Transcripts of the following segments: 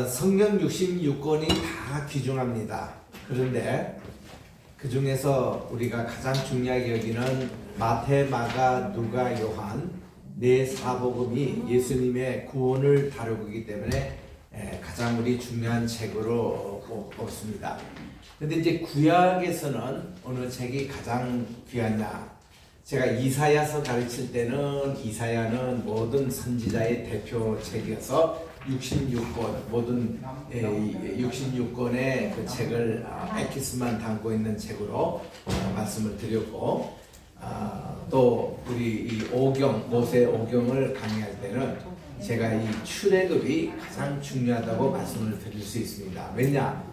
성경 66권이 다 귀중합니다. 그런데 그 중에서 우리가 가장 중요하게 여기는 마태, 마가, 누가, 요한 네 사복음이 예수님의 구원을 다루기 때문에 가장 우리 중요한 책으로 뽑습니다. 근데 이제 구약에서는 어느 책이 가장 귀하냐? 제가 이사야서 가르칠 때는 이사야는 모든 선지자의 대표책이어서 66권 모든 66권의 그 책을 엑기스만 담고 있는 책으로 말씀을 드렸고, 또 우리 이 오경 모세 오경을 강의할 때는 제가 이 출애굽이 가장 중요하다고 말씀을 드릴 수 있습니다. 왜냐?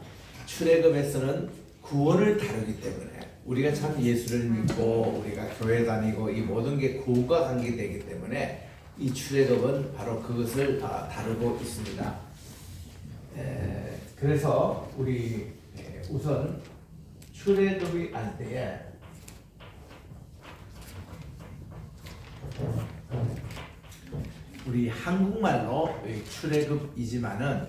출애굽에서는 구원을 다루기 때문에 우리가 참 예수를 믿고 우리가 교회 다니고 이 모든 게 구원과 관계되기 때문에 이 출애굽은 바로 그것을 다루고 있습니다. 그래서 우리 우선 출애굽이 할 때에 우리 한국말로 출애굽이지만은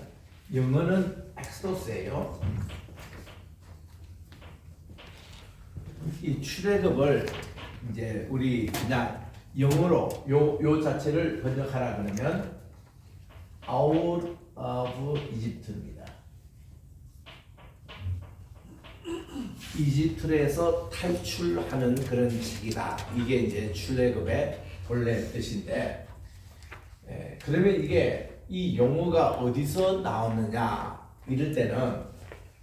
영어는 엑소더스예요. 이 출애굽을 이제 우리 그냥 영어로 요 자체를 번역하라 그러면 Out of Egypt입니다. 이집트에서 탈출하는 그런 책이다. 이게 이제 출애굽의 본래 뜻인데, 그러면 이게 이 용어가 어디서 나왔느냐 이럴 때는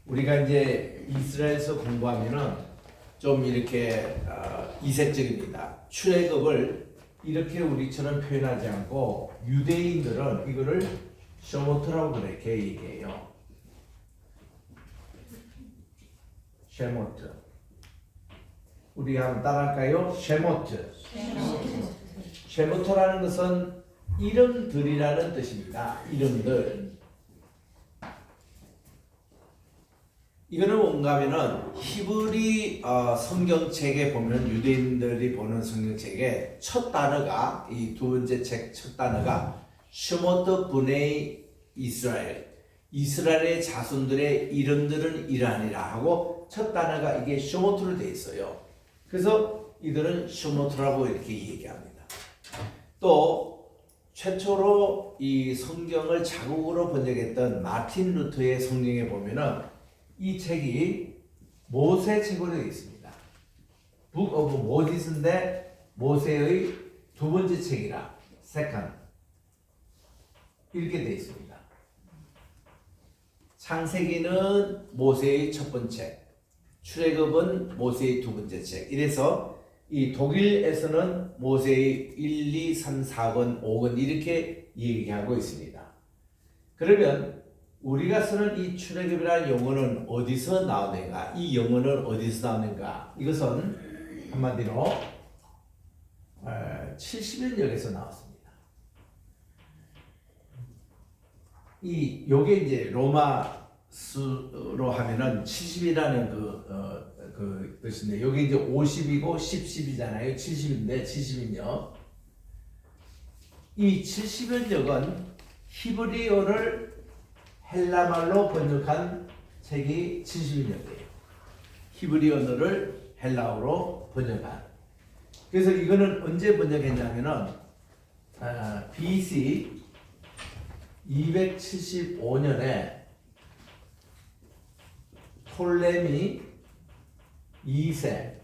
우리가 이제 이스라엘에서 공부하면은 좀 이렇게 이색적입니다. 출애굽을 이렇게 우리처럼 표현하지 않고 유대인들은 이거를 셔모트라고 그렇게 얘기해요. 쉐모트. 우리 한번 따라할까요? 쉐모트. 쉐모트라는 것은 이름들이라는 뜻입니다. 이름들. 이거는 뭔가 하면은 히브리 성경책에 보면 유대인들이 보는 성경책에 첫 단어가 이 두 번째 책 첫 단어가 쉐모트 브네이 이스라엘, 이스라엘의 자손들의 이름들은 이러하니라 하고 첫 단어가 이게 쉐모트로 되어 있어요. 그래서 이들은 쉐모트라고 이렇게 얘기합니다. 또 최초로 이 성경을 자국어로 번역했던 마틴 루터의 성경에 보면은 이 책이 모세 책으로 되어 있습니다. Book of Moses인데 모세의 두 번째 책이라, second 이렇게 되어 있습니다. 창세기는 모세의 첫 번째, 출애굽은 모세의 두 번째 책. 이래서 이 독일에서는 모세의 1, 2, 3, 4권, 5권 이렇게 얘기하고 있습니다. 그러면 우리가 쓰는 이 출애굽이라는 용어는 어디서 나오는가? 이 용어는 어디서 나오는가? 이것은 한마디로 70인역에서 나왔습니다. 요게 이제 로마 수로 하면은 70이라는 그 뜻인데, 여기 이제 50이고 10잖아요. 70인데 70인역. 이 70인역은 히브리어를 헬라말로 번역한 책이 70인역이에요. 히브리 언어를 헬라어로 번역한. 그래서 이거는 언제 번역했냐면은 BC 275년에 톨레미 2세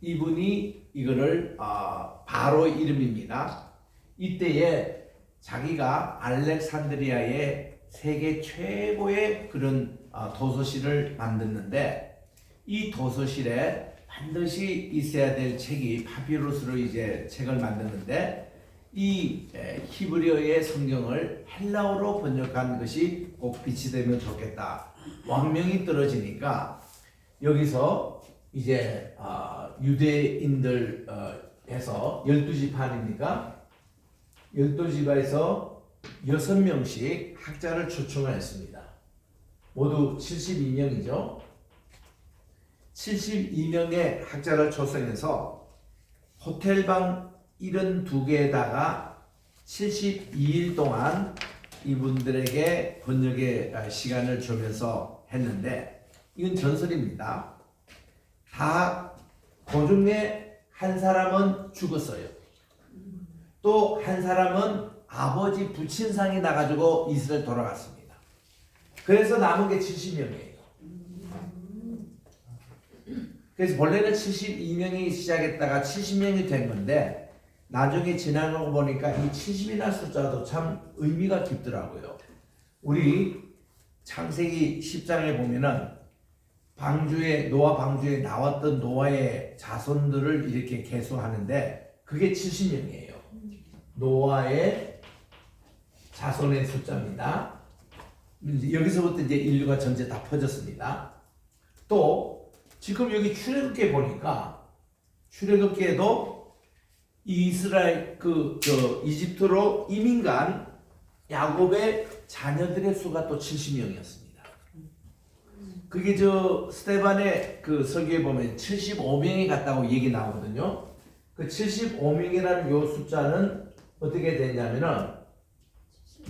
이분이 이거를 바로 이름입니다. 이때에 자기가 알렉산드리아의 세계 최고의 그런 도서실을 만들었는데, 이 도서실에 반드시 있어야 될 책이 파피루스로 이제 책을 만들었는데, 이 히브리어의 성경을 헬라어로 번역한 것이 꼭 빛이 되면 좋겠다. 왕명이 떨어지니까 여기서 이제 유대인들 해서 12지파니까 12지파에서 6명씩 학자를 초청을 했습니다. 모두 72명이죠. 72명의 학자를 초청해서 호텔방 72개에다가 72일 동안 이분들에게 번역의 시간을 주면서 했는데 이건 전설입니다. 다 그 중에 한 사람은 죽었어요. 또 한 사람은 아버지 부친상이 나가지고 이스라엘 돌아갔습니다. 그래서 남은 게 70명이에요. 그래서 본래는 72명이 시작했다가 70명이 된 건데 나중에 지나가고 보니까 이 70이라는 숫자도 참 의미가 깊더라고요. 우리 창세기 10장에 보면은 노아 방주에 나왔던 노아의 자손들을 이렇게 계수하는데 그게 70명이에요. 노아의 자손의 숫자입니다. 여기서부터 이제 인류가 전체 다 퍼졌습니다. 또 지금 여기 출애굽기에 보니까 출애굽기에도 이스라엘 이집트로 이민 간 야곱의 자녀들의 수가 또 70명이었습니다. 그게 스데반의 설교에 보면 75명이 갔다고 얘기 나오거든요. 그 75명이라는 요 숫자는 어떻게 되냐면은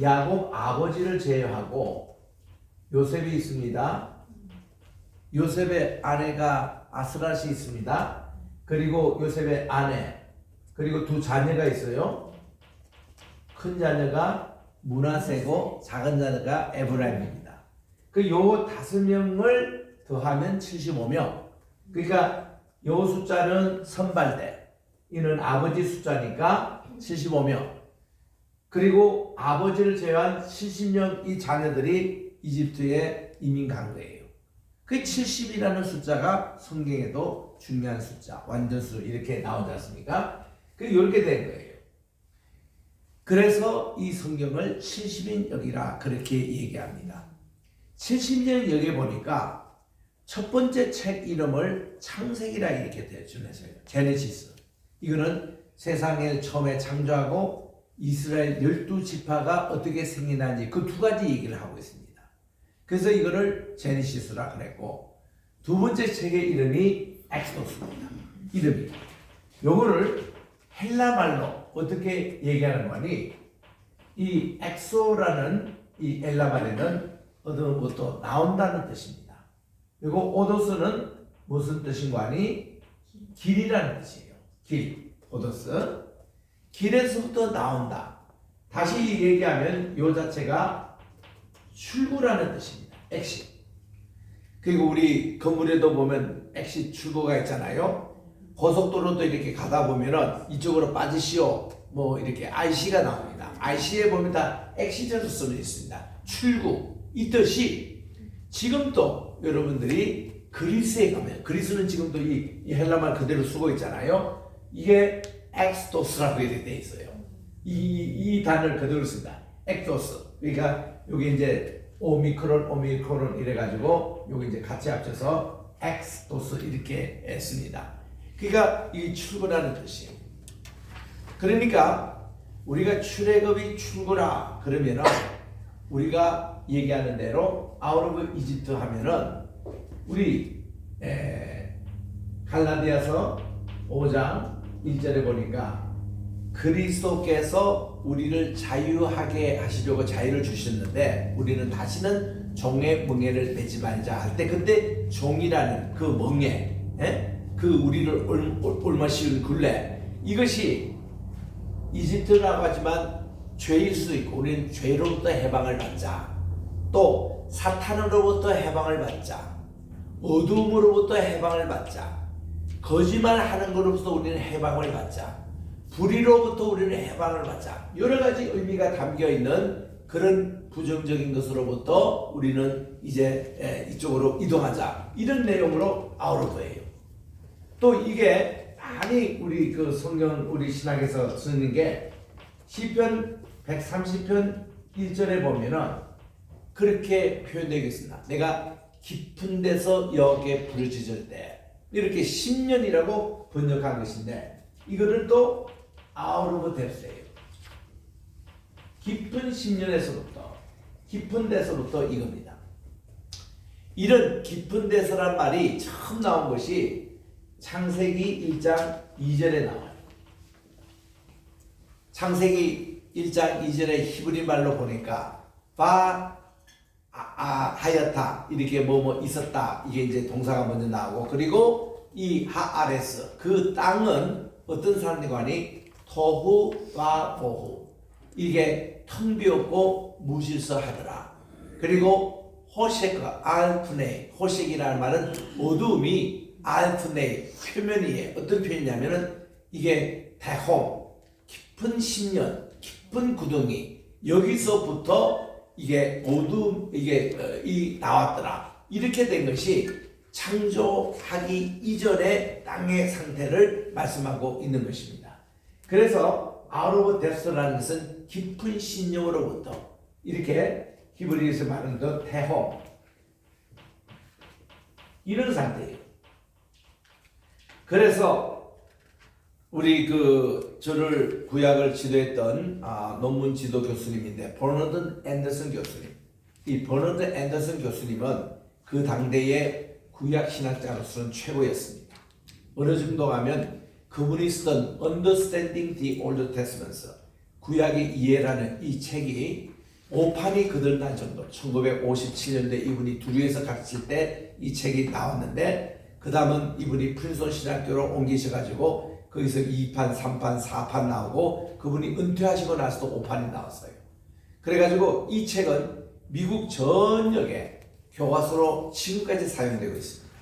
야곱 아버지를 제외하고 요셉이 있습니다. 요셉의 아내가 아스랏이 있습니다. 그리고 요셉의 아내, 그리고 두 자녀가 있어요. 큰 자녀가 므낫세고 작은 자녀가 에브라임입니다. 요 5명을 더하면 75명. 그러니까 요 숫자는 선발대. 이는 아버지 숫자니까 75명. 그리고 아버지를 제외한 70명 이 자녀들이 이집트에 이민 간 거예요. 그 70이라는 숫자가 성경에도 중요한 숫자, 완전수 이렇게 나오지 않습니까? 이렇게 된 거예요. 그래서 이 성경을 70인 여기라 그렇게 얘기합니다. 70년 여기 보니까 첫 번째 책 이름을 창세기라 이렇게 준했어요. 제네시스. 이거는 세상을 처음에 창조하고 이스라엘 12지파가 어떻게 생겨난지 그 두 가지 얘기를 하고 있습니다. 그래서 이거를 제네시스라 그랬고 두 번째 책의 이름이 엑소도스입니다. 이름이. 요거를 헬라 말로 어떻게 얘기하는 거니? 이 엑소라는 이 헬라 말에는 얻은 것도 나온다는 뜻입니다. 그리고 오도스는 무슨 뜻인 거 아니? 길이라는 뜻이에요. 길, 오도스. 길에서부터 나온다. 다시 얘기하면 요 자체가 출구라는 뜻입니다. 엑시. 그리고 우리 건물에도 보면 엑시 출구가 있잖아요. 고속도로도 이렇게 가다 보면은 이쪽으로 빠지시오. 이렇게 IC가 나옵니다. IC에 보면 다 엑시저로 쓰여 있습니다. 출구. 이 뜻이 지금도 여러분들이 그리스에 가면 그리스는 지금도 이 헬라말 그대로 쓰고 있잖아요. 이게 엑스도스라고 이렇게 돼 있어요. 이 단어를 그대로 씁니다. 엑도스. 그러니까 여기 이제 오미크론 이래가지고 여기 이제 같이 합쳐서 엑스도스 이렇게 씁니다. 그러니까 이 출구라는 뜻이에요. 그러니까 우리가 출애굽이 출구라 그러면은 우리가 얘기하는 대로 아웃 오브 이집트 하면은 우리 갈라디아서 5장 1절에 보니까 그리스도께서 우리를 자유하게 하시려고 자유를 주셨는데 우리는 다시는 종의 멍에를 매지 말자 할 때 그때 종이라는 그 멍에 그 우리를 옮아씌운 굴레 이것이 이집트라고 하지만 죄일 수도 있고 우리는 죄로부터 해방을 받자. 또 사탄으로부터 해방을 받자. 어둠으로부터 해방을 받자. 거짓말하는 것으로부터 우리는 해방을 받자. 불의로부터 우리는 해방을 받자. 여러 가지 의미가 담겨 있는 그런 부정적인 것으로부터 우리는 이제 이쪽으로 이동하자. 이런 내용으로 아우르도예요. 또 이게 많이 우리 성경 우리 신학에서 쓰는 게 시편 130편 1절에 보면은 그렇게 표현되어 있습니다. 내가 깊은 데서 여기에 부르짖을 때 이렇게 10년이라고 번역한 것인데 이거를 또 out of depth예요. 깊은 10년에서부터 깊은 데서부터 이겁니다. 이런 깊은 데서란 말이 처음 나온 것이 창세기 1장 2절에 나와요. 창세기 1장 2절에 히브리 말로 보니까 하였다 이렇게 뭐 있었다 이게 이제 동사가 먼저 나오고 그리고 이 하아레스 그 땅은 어떤 사람들과니 토후와 보후 이게 텅 비었고 무질서하더라. 그리고 호셰크 알프네 호셰이라는 말은 어두움이 알프네 표면이에요. 어떤 표현이냐면은 이게 대홍 깊은 심연 깊은 구덩이 여기서부터 이게 어두움 이게 이 나왔더라. 이렇게 된 것이 창조하기 이전의 땅의 상태를 말씀하고 있는 것입니다. 그래서 out of depth라는 것은 깊은 신령으로부터 이렇게 히브리어에서 말하는 그 태홍 이런 상태예요. 그래서 우리 저를 구약을 지도했던 논문 지도 교수님인데 버너드 앤더슨 교수님. 이 버너드 앤더슨 교수님은 그 당대의 구약 신학자로서는 최고였습니다. 어느 정도 가면 그분이 쓰던 Understanding the Old Testament 구약의 이해라는 이 책이 5판이 거들날 정도 1957년대 이분이 두류에서 가르칠 때 이 책이 나왔는데 그 다음은 이분이 프린스턴 신학교로 옮기셔가지고 거기서 2판, 3판, 4판 나오고 그분이 은퇴하시고 나서도 5판이 나왔어요. 그래가지고 이 책은 미국 전역에 교과서로 지금까지 사용되고 있습니다.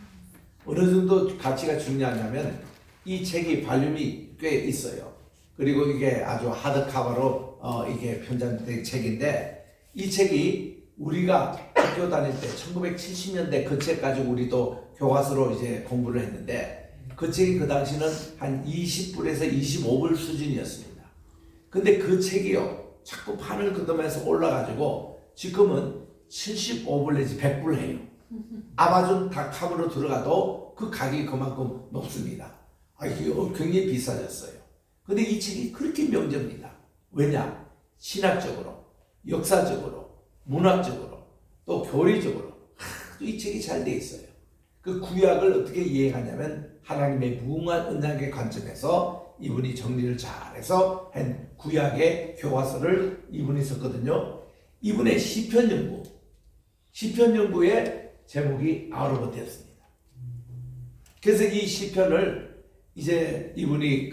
어느 정도 가치가 중요하냐면 이 책이 발륨이 꽤 있어요. 그리고 이게 아주 하드카버로 이게 편찬된 책인데 이 책이 우리가 학교 다닐 때 1970년대 그 책 가지고 우리도 교과서로 이제 공부를 했는데 그 책이 그 당시는 한 20불에서 25불 수준이었습니다. 근데 그 책이요 자꾸 판을 걷으면서 올라가지고 지금은 75불 내지 100불 해요. 아마존 닷컴으로 들어가도 그 가격이 그만큼 높습니다. 이게 굉장히 비싸졌어요. 근데 이 책이 그렇게 명제입니다. 왜냐? 신학적으로, 역사적으로, 문학적으로, 또 교리적으로 이 책이 잘 돼 있어요. 그 구약을 어떻게 이해하냐면 하나님의 무궁한 언약의 관점에서 이분이 정리를 잘해서 한 구약의 교과서를 이분이 썼거든요. 이분의 시편 연구의 제목이 Out of Depth입니다. 그래서 이 시편을 이제 이분이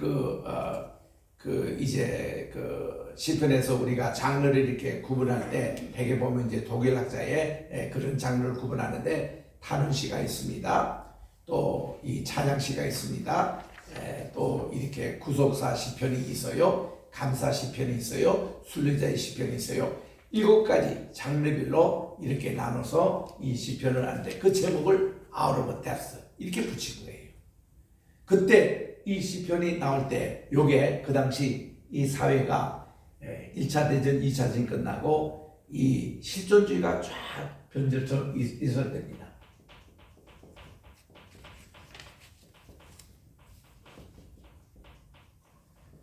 시편에서 우리가 장르를 이렇게 구분할 때 대개 보면 이제 독일 학자의 그런 장르를 구분하는데 탄원시가 있습니다. 또 이 찬양시가 있습니다. 또 이렇게 구속사 시편이 있어요. 감사 시편이 있어요. 순례자의 시편이 있어요. 7가지 장르별로 이렇게 나눠서 이 시편을 하는데 그 제목을 Out of Depth 이렇게 붙인 거예요. 그때 이 시편이 나올 때 요게 그 당시 이 사회가 1차 대전, 2차 대전 끝나고 이 실존주의가 쫙 변절처럼 있어야 됩니다.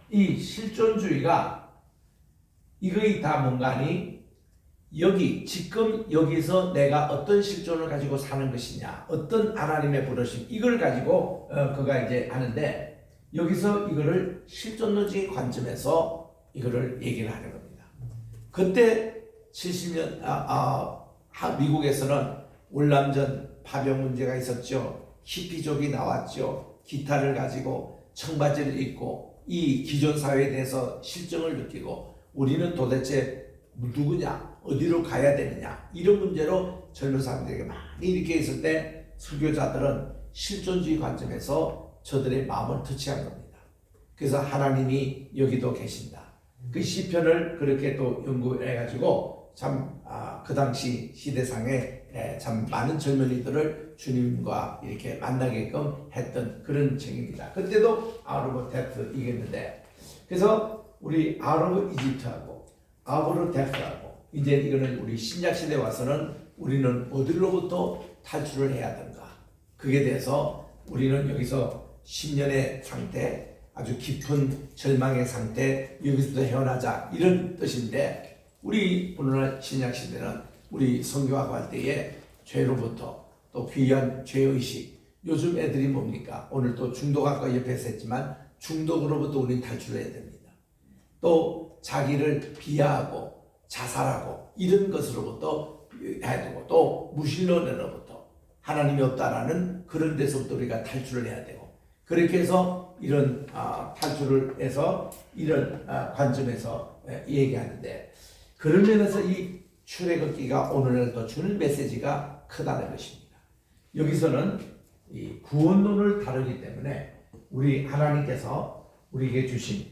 이 실존주의가 이거이 다 뭔가니 지금 여기서 내가 어떤 실존을 가지고 사는 것이냐, 어떤 하나님의 부르심 이걸 가지고 그가 이제 하는데 여기서 이거를 실존론적인 관점에서 이거를 얘기를 하는 겁니다. 그때 70년 미국에서는 월남전 파병 문제가 있었죠. 히피족이 나왔죠. 기타를 가지고 청바지를 입고 이 기존 사회에 대해서 실정을 느끼고 우리는 도대체 누구냐, 어디로 가야 되느냐 이런 문제로 젊은 사람들에게 많이 이렇게 있을 때 설교자들은 실존주의 관점에서 저들의 마음을 터치한 겁니다. 그래서 하나님이 여기도 계신다. 그 시편을 그렇게 또 연구해가지고 참 그 당시 시대상에 참 많은 젊은이들을 주님과 이렇게 만나게끔 했던 그런 책입니다. 그때도 Out of Depth 이겼는데 그래서 우리 Out of Egypt하고 Out of Depth하고 이제 이거는 우리 신약 시대에 와서는 우리는 어디로부터 탈출을 해야 하는가 그게 대해서 우리는 여기서 10년의 상태 아주 깊은 절망의 상태 여기서부터 헤어나자 이런 뜻인데 우리 오늘날 신약 시대는 우리 선교하고 할 때에 죄로부터 또 귀한 죄의식 요즘 애들이 뭡니까? 오늘 또 중독학과 옆에서 했지만 중독으로부터 우리는 탈출해야 됩니다. 또 자기를 비하하고 자살하고 이런 것으로부터 해야 되고, 또 무신론으로부터 하나님이 없다라는 그런 데서부터 우리가 탈출을 해야 되고, 그렇게 해서 이런 탈출을 해서 이런 관점에서 얘기하는데, 그런 면에서 이 출애굽기가 오늘날도 주는 메시지가 크다는 것입니다. 여기서는 이 구원론을 다루기 때문에 우리 하나님께서 우리에게 주신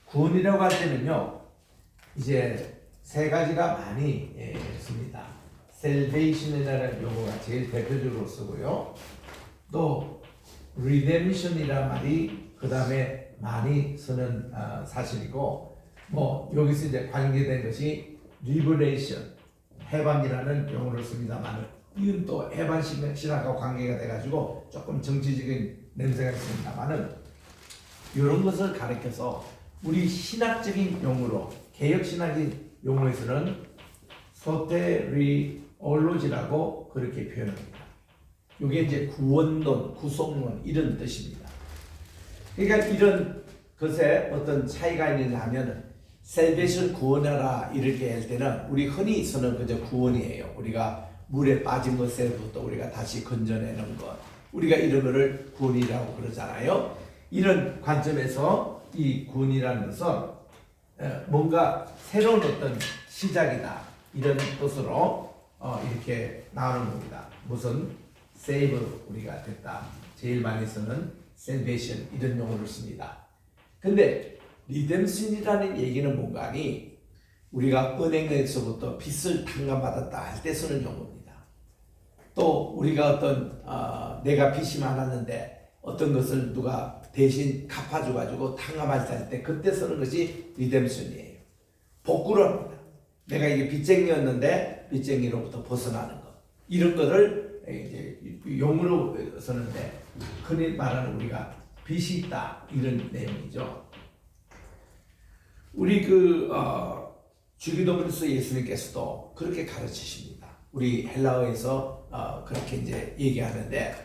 구원이라고 할 때는요, 이제 세 가지가 많이 씁니다. salvation이라는 용어가 제일 대표적으로 쓰고요. 또 redemption이라는 말이 그 다음에 많이 쓰는 사실이고, 뭐 여기서 이제 관계된 것이 liberation, 해방이라는 용어를 씁니다만, 이건 또 해방 신학과 관계가 돼가지고 조금 정치적인 냄새가 있습니다만은, 이런 것을 가리켜서 우리 신학적인 용어로, 개혁 신학의 용어에서는 소테리올로지라고 그렇게 표현합니다. 이게 이제 구원론, 구속론 이런 뜻입니다. 그러니까 이런 것에 어떤 차이가 있느냐면은, 셀베이션 구원하라 이렇게 할 때는 우리 흔히 쓰는 그저 구원이에요. 우리가 물에 빠진 것에부터 우리가 다시 건져내는 것, 우리가 이런 것을 구원이라고 그러잖아요. 이런 관점에서 이 구원이라는 것은 뭔가 새로운 어떤 시작이다, 이런 뜻으로 이렇게 나오는 겁니다. 무슨 save, 우리가 됐다, 제일 많이 쓰는 salvation 이런 용어를 씁니다. 근데 리뎀션이라는 얘기는 뭔가 하니, 우리가 은행에서부터 빚을 탕감받았다 할 때 쓰는 용어입니다. 또 우리가 어떤 내가 빚이 많았는데 어떤 것을 누가 대신 갚아줘가지고 탕감할 때 그때 쓰는 것이 리뎀션이에요. 복구를 합니다. 내가 이게 빚쟁이였는데 빚쟁이로부터 벗어나는 것, 이런 거를 이제 용어로 쓰는데, 흔히 말하는 우리가 빚이 있다 이런 내용이죠. 우리 주기도문에서 예수님께서도 그렇게 가르치십니다. 우리 헬라어에서 그렇게 이제 얘기하는데,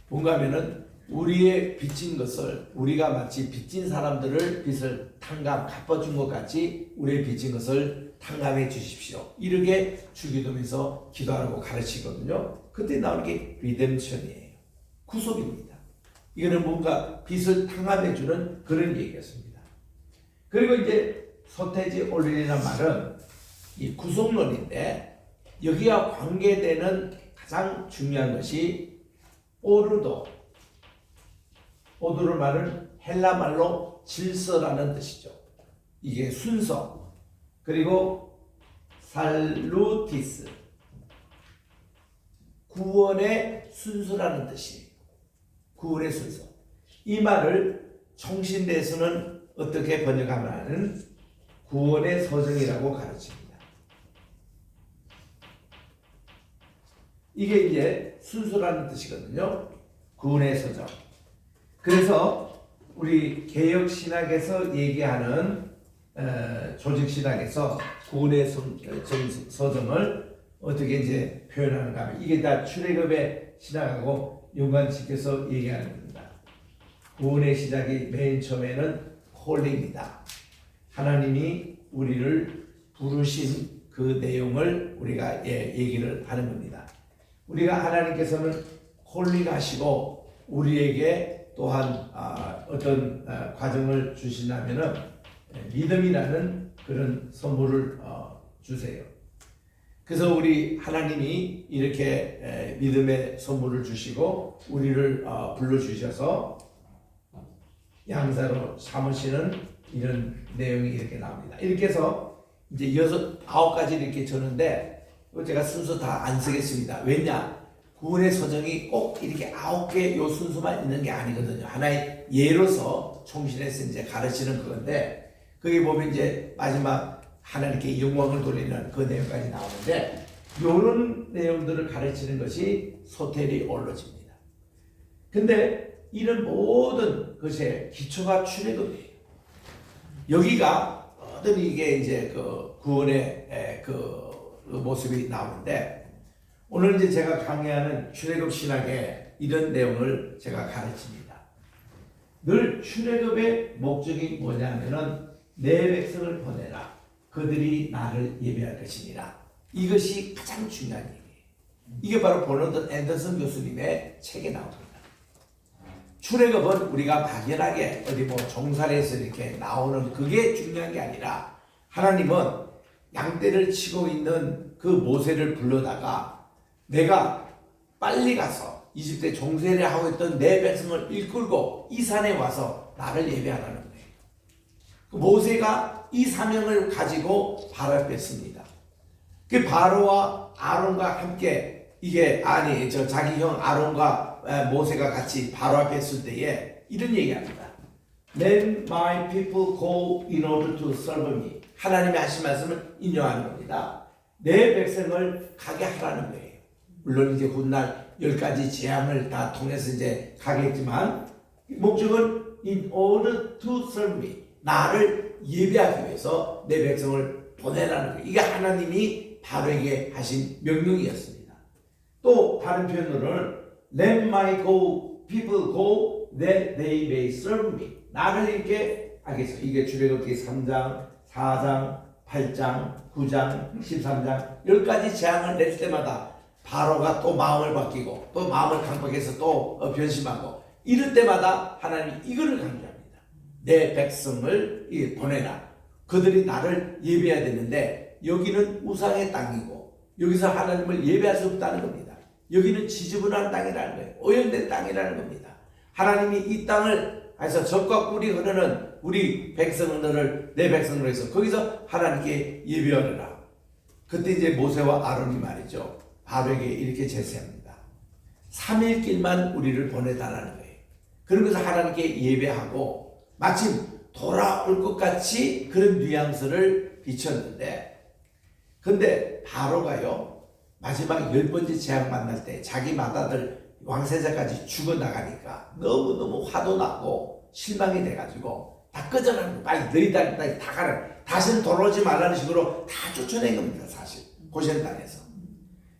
뭔가 하면은 우리의 빚진 것을, 우리가 마치 빚진 사람들을 빚을 갚아준 것 같이 우리의 빚진 것을 탕감해 주십시오, 이렇게 주기도문에서 기도하라고 가르치거든요. 그때 나오는 게 리뎀션이에요. 구속입니다. 이거는 뭔가 빚을 탕감해 주는 그런 얘기였습니다. 그리고 이제 소테지 올린이라는 말은 이 구속론인데, 여기와 관계되는 가장 중요한 것이 오르도. 오르도 말은 헬라 말로 질서라는 뜻이죠. 이게 순서. 그리고 살루티스, 구원의 순서라는 뜻이에요. 구원의 순서. 이 말을 총신대에서는 어떻게 번역하면 구원의 서정이라고 가르칩니다. 이게 이제 순서라는 뜻이거든요. 구원의 서정. 그래서 우리 개혁 신학에서 얘기하는 조직 신학에서 구원의 서정을 어떻게 이제 표현하는가 하면, 이게 다 출애굽의 신학하고 연관시켜서 얘기하는 겁니다. 구원의 시작이 맨 처음에는 콜링이다. 하나님이 우리를 부르신 그 내용을 우리가 얘기를 하는 겁니다. 우리가 하나님께서는 콜링하시고 우리에게 또한 어떤 과정을 주신다면은 믿음이라는 그런 선물을 주세요. 그래서 우리 하나님이 이렇게 믿음의 선물을 주시고 우리를 불러주셔서 양자로 삼으시는 이런 내용이 이렇게 나옵니다. 이렇게 해서 이제 9가지 이렇게 주는데, 제가 순서 다 안 쓰겠습니다. 왜냐? 구원의 서정이 꼭 이렇게 9개 요 순서만 있는 게 아니거든요. 하나의 예로서 총신해서 이제 가르치는 그건데, 거기 보면 이제 마지막 하나님께 영광을 돌리는 그 내용까지 나오는데, 이런 내용들을 가르치는 것이 소테리올로지입니다. 근데 이런 모든 것의 기초가 출애굽이에요. 여기가 모든 이게 이제 그 구원의 그 모습이 나오는데, 오늘 이제 제가 강의하는 출애굽 신학의 이런 내용을 제가 가르칩니다. 늘 출애굽의 목적이 뭐냐면은 내 백성을 보내라. 그들이 나를 예배할 것이니라. 이것이 가장 중요한 얘기예요. 이게 바로 버너드 앤더슨 교수님의 책에 나옵니다. 출애굽은 우리가 막연하게 어디 뭐 종살에서 이렇게 나오는 그게 중요한 게 아니라 하나님은 양떼를 치고 있는 그 모세를 불러다가 내가 빨리 가서 이집트에 종살이를 하고 있던 내 백성을 이끌고 이 산에 와서 나를 예배하라는 거예요. 모세가 이 사명을 가지고 바로 앞에 씁니다. 그 바로와 아론과 함께 이게 자기 형 아론과 모세가 같이 바로 앞에 있을 때에 이런 얘기합니다. Let my people go in order to serve me. 하나님이 하신 말씀을 인용하는 겁니다. 내 백성을 가게 하라는 거예요. 물론 이제 훗날 10가지 재앙을 다 통해서 이제 가겠지만 목적은 in order to serve me. 나를 예배하기 위해서 내 백성을 보내라는 거예요. 이게 하나님이 바로에게 하신 명령이었습니다. 또 다른 표현으로는 Let my people go that they may serve me. 나를 이렇게 알겠어요. 이게 출애굽기 3장, 4장, 8장, 9장, 13장 10가지 재앙을 낼 때마다 바로가 또 마음을 바뀌고 또 마음을 강박해서 또 변심하고 이럴 때마다 하나님이 이거를 강조합니다. 내 백성을 보내라. 그들이 나를 예배해야 되는데 여기는 우상의 땅이고 여기서 하나님을 예배할 수 없다는 겁니다. 여기는 지저분한 땅이라는 거예요. 오염된 땅이라는 겁니다. 하나님이 이 땅을 해서 젖과 꿀이 흐르는 우리 백성들을 내 백성으로 해서 거기서 하나님께 예배하라. 그때 이제 모세와 아론이 말이죠. 바로에게 이렇게 제시합니다. 3일 길만 우리를 보내달라는 거예요. 그러면서 하나님께 예배하고 마침 돌아올 것 같이 그런 뉘앙스를 비쳤는데 근데 바로가요. 마지막 10번째 재앙 만날 때 자기 맏아들 왕세자까지 죽어나가니까 너무너무 화도 나고 실망이 돼가지고 다 끄져나는 빨리 너희들 다 가라. 다시는 돌아오지 말라는 식으로 다 쫓아낸 겁니다. 사실 고센 땅에서.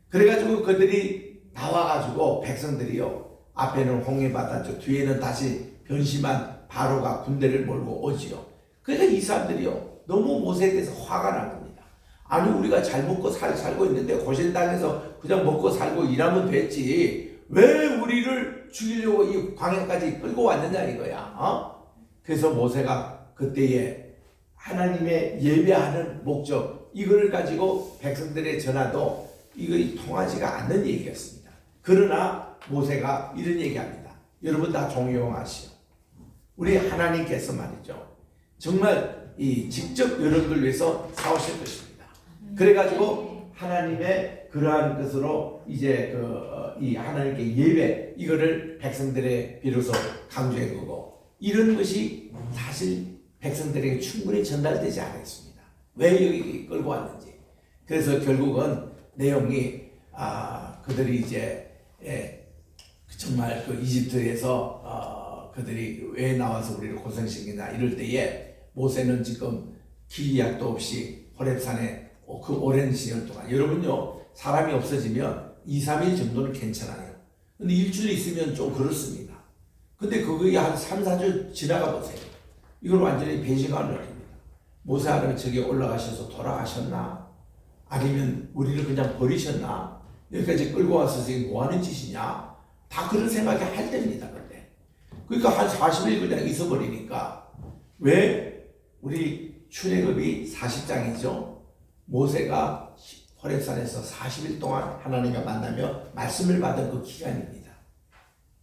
그래가지고 그들이 나와가지고 백성들이요. 앞에는 홍해바다죠. 뒤에는 다시 변심한 바로가 군대를 몰고 오지요. 그러니까 이 사람들이요. 너무 모세에 대해서 화가 난 겁니다. 아니 우리가 잘 먹고 살고 있는데 고센 땅에서 그냥 먹고 살고 일하면 됐지. 왜 우리를 죽이려고 이 광야까지 끌고 왔느냐 이거야. 그래서 모세가 그때에 하나님의 예배하는 목적 이걸 가지고 백성들의 전화도 이거 통하지가 않는 얘기였습니다. 그러나 모세가 이런 얘기합니다. 여러분 다 존경하시오. 우리 하나님께서 말이죠. 정말 직접 여러분들 위해서 싸우실 것입니다. 그래가지고 하나님의 그러한 것으로 이제 이 하나님께 예배 이거를 백성들의 비로소 강조한 거고 이런 것이 사실 백성들에게 충분히 전달되지 않았습니다. 왜 여기 끌고 왔는지. 그래서 결국은 내용이 그들이 이제 정말 그 이집트에서 그들이 왜 나와서 우리를 고생시키나 이럴 때에 모세는 지금 기약도 없이 호렙산에 그 오랜 시간 동안 여러분요 사람이 없어지면 2, 3일 정도는 괜찮아요. 근데 일주일 있으면 좀 그렇습니다. 근데 그게 한 3, 4주 지나가 보세요. 이건 완전히 배신감을 느낍니다. 모세 하나님 저기 올라가셔서 돌아가셨나? 아니면 우리를 그냥 버리셨나? 여기까지 끌고 와서 지금 뭐 하는 짓이냐? 다 그런 생각이 할 때입니다. 그때. 그러니까 한 40일 그냥 있어버리니까 왜 우리 출애굽이 40장이죠? 모세가 호렙산에서 40일 동안 하나님과 만나며 말씀을 받은 그 기간입니다.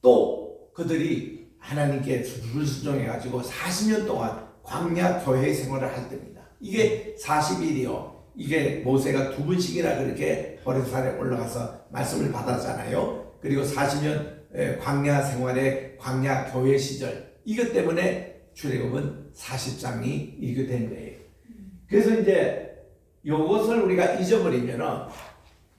또 그들이 하나님께 불순종해가지고 40년 동안 광야 교회 생활을 할 때입니다. 이게 40일이요. 이게 모세가 2번씩이나 그렇게 호렙산에 올라가서 말씀을 받았잖아요. 그리고 40년 광야 생활의 광야 교회 시절 이것 때문에 출애굽은 40장이 이렇게 된 거예요. 그래서 이제 이것을 우리가 잊어버리면은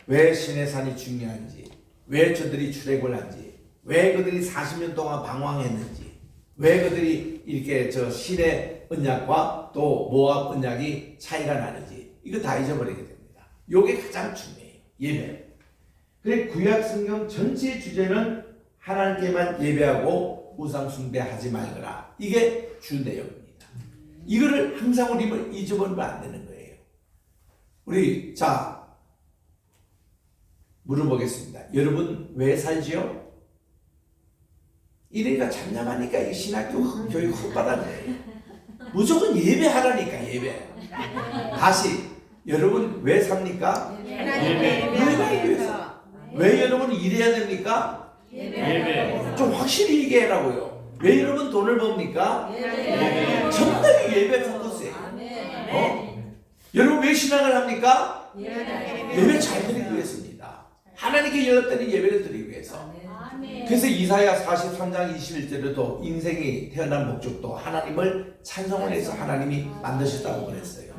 왜 시내산이 중요한지, 왜 저들이 출애굽을 한지, 왜 그들이 40년 동안 방황했는지, 왜 그들이 이렇게 저 신의 언약과 또 모압 언약이 차이가 나는지 이거 다 잊어버리게 됩니다. 이게 가장 중요해요. 예배. 그래 구약 성경 전체의 주제는 하나님께만 예배하고 우상 숭배하지 말거라. 이게 주 내용입니다. 이거를 항상 우리는 잊어버리면 안 되는 거예요. 우리 자 물어보겠습니다. 여러분 왜 살지요? 이래가 잠잠하니까 이 신학교 교육 헛바닥이에요. 무조건 예배하라니까 예배. 다시 여러분 왜 삽니까? 예배하기 위해서. 왜 여러분 일해야 됩니까? 예배. 좀 확실히 얘기하라고요. 왜 여러분 돈을 법니까? 정말 예배 포커스예요. 여러분 왜 신앙을 합니까? 예배 잘 드리기 위해서입니다. 하나님께 연락되는 예배를 드리기 위해서. 그래서 이사야 43장 21절에도 인생이 태어난 목적도 하나님을 찬송을 해서 하나님이 만드셨다고 그랬어요.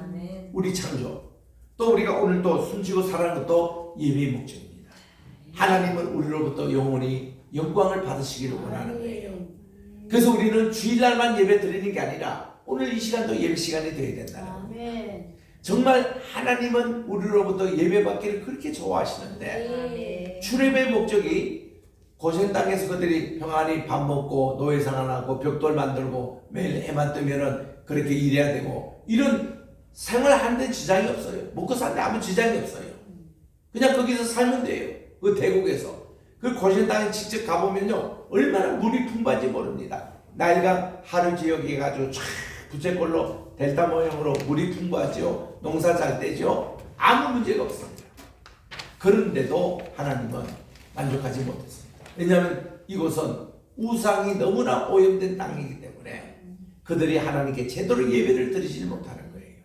우리 창조. 또 우리가 오늘 또 숨쉬고 살아가는 것도 예배의 목적입니다. 하나님은 우리로부터 영원히 영광을 받으시기를 원하는 거예요. 그래서 우리는 주일날만 예배 드리는 게 아니라 오늘 이 시간도 예배 시간이 되어야 된다는 거예요. 정말 하나님은 우리로부터 예배 받기를 그렇게 좋아하시는데 출애굽의 목적이 고센 땅에서 그들이 평안히 밥 먹고 노예생활하고 벽돌 만들고 매일 해만 뜨면은 그렇게 일해야 되고 이런 생활하는데 지장이 없어요. 먹고 사는데 아무 지장이 없어요. 그냥 거기서 살면 돼요. 그 대국에서. 그 고센 땅에 직접 가보면요 얼마나 물이 풍부한지 모릅니다. 나일강 하류 지역에 가지고 쫙 부채꼴로 델타 모형으로 물이 풍부하죠. 농사 잘 되죠. 아무 문제가 없습니다. 그런데도 하나님은 만족하지 못했습니다. 왜냐하면 이곳은 우상이 너무나 오염된 땅이기 때문에 그들이 하나님께 제대로 예배를 드리지 못하는 거예요.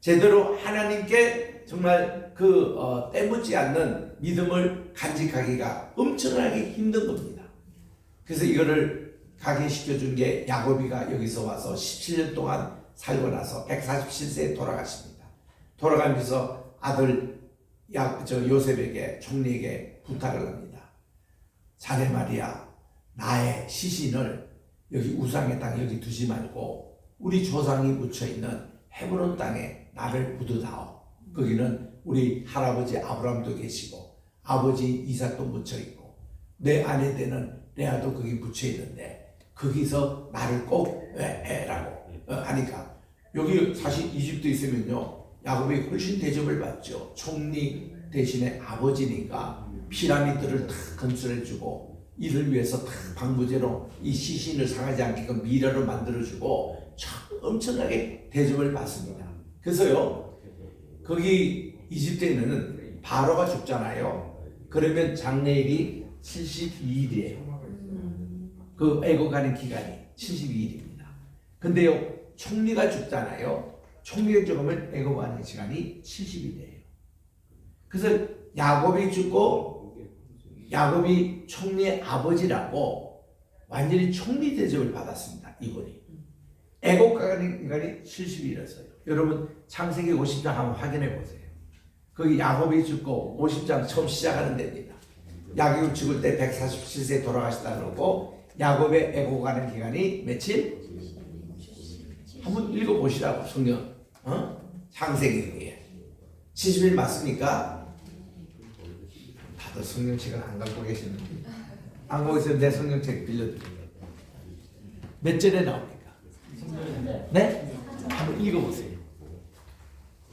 제대로 하나님께 정말 때묻지 않는 믿음을 간직하기가 엄청나게 힘든 겁니다. 그래서 이거를 각인시켜준 게 야곱이가 여기서 와서 17년 동안 살고 나서 147세에 돌아가십니다. 돌아가면서 아들 요셉에게 총리에게 부탁을 합니다. 자네 말이야, 나의 시신을 여기 우상의 땅 여기 두지 말고 우리 조상이 묻혀있는 헤브론 땅에 나를 묻어다오. 거기는 우리 할아버지 아브라함도 계시고 아버지 이삭도 묻혀있고 내 아내 되는 레아도 거기 묻혀있는데 거기서 나를 꼭 해라고 하니까 여기 사실 이집트에 있으면요 야곱이 훨씬 대접을 받죠. 총리 대신에 아버지니까 피라미드를 다 건설해주고 이를 위해서 다 방부제로 이 시신을 상하지 않게끔 미라로 만들어주고 참 엄청나게 대접을 받습니다. 그래서요 거기 이집트에는 바로가 죽잖아요. 그러면 장례일이 72일이에요. 그 애고 가는 기간이 72일입니다. 근데요 총리가 죽잖아요. 총리가 죽으면 애고 가는 시간이 70일이에요. 그래서 야곱이 죽고 야곱이 총리의 아버지라고 완전히 총리 대접을 받았습니다. 이분이. 애고 가는 기간이 70일이었어요. 여러분 창세기 50장 한번 확인해 보세요. 거기 야곱이 죽고 50장 처음 시작하는 데입니다. 야곱이 죽을 때 147세에 돌아가시다 그러고 야곱의 애고 가는 기간이 며칠? 한번 읽어보시라고 성경. 창세기에 70일 맞습니까? 다들 성경책을 안 갖고 계시는데 안 갖고 있으면 내 성경책 빌려드릴게요. 몇 절에 나옵니까? 네? 한번 읽어보세요.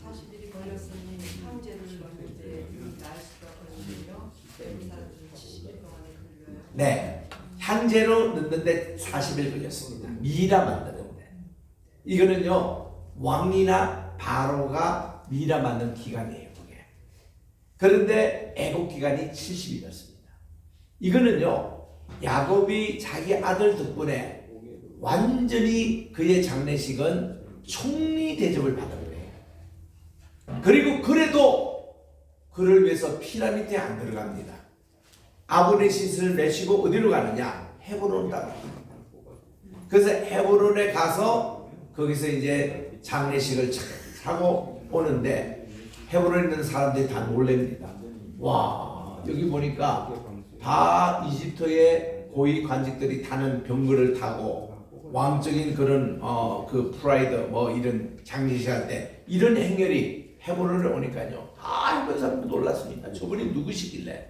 40일이 걸렸으니 형제를 넣는데 날씨가 걸리며 때문에 70일 동안에 걸려요. 네, 향제로 넣는데 40일 걸렸습니다. 미라 만드는데 이거는요 왕이나 바로가 미라 만든 기간이에요. 그게. 그런데 애국 기간이 70일이었습니다. 이거는요 야곱이 자기 아들 덕분에 완전히 그의 장례식은 총리 대접을 받은 거예요. 그리고 그래도 그를 위해서 피라미드에 안 들어갑니다. 아버지의 시신을 내쉬고 어디로 가느냐? 헤브론 땅으로. 그래서 헤브론에 가서 거기서 이제 장례식을 하고 오는데 헤브론에 있는 사람들이 다 놀랍니다. 와, 여기 보니까 다 이집트의 고위 관직들이 타는 병거를 타고 왕적인 그런 그 프라이드 뭐 이런 장례식 할 때 이런 행렬이 헤브론에 오니까요 다 헤브론 사람들 놀랐습니다. 저분이 누구시길래?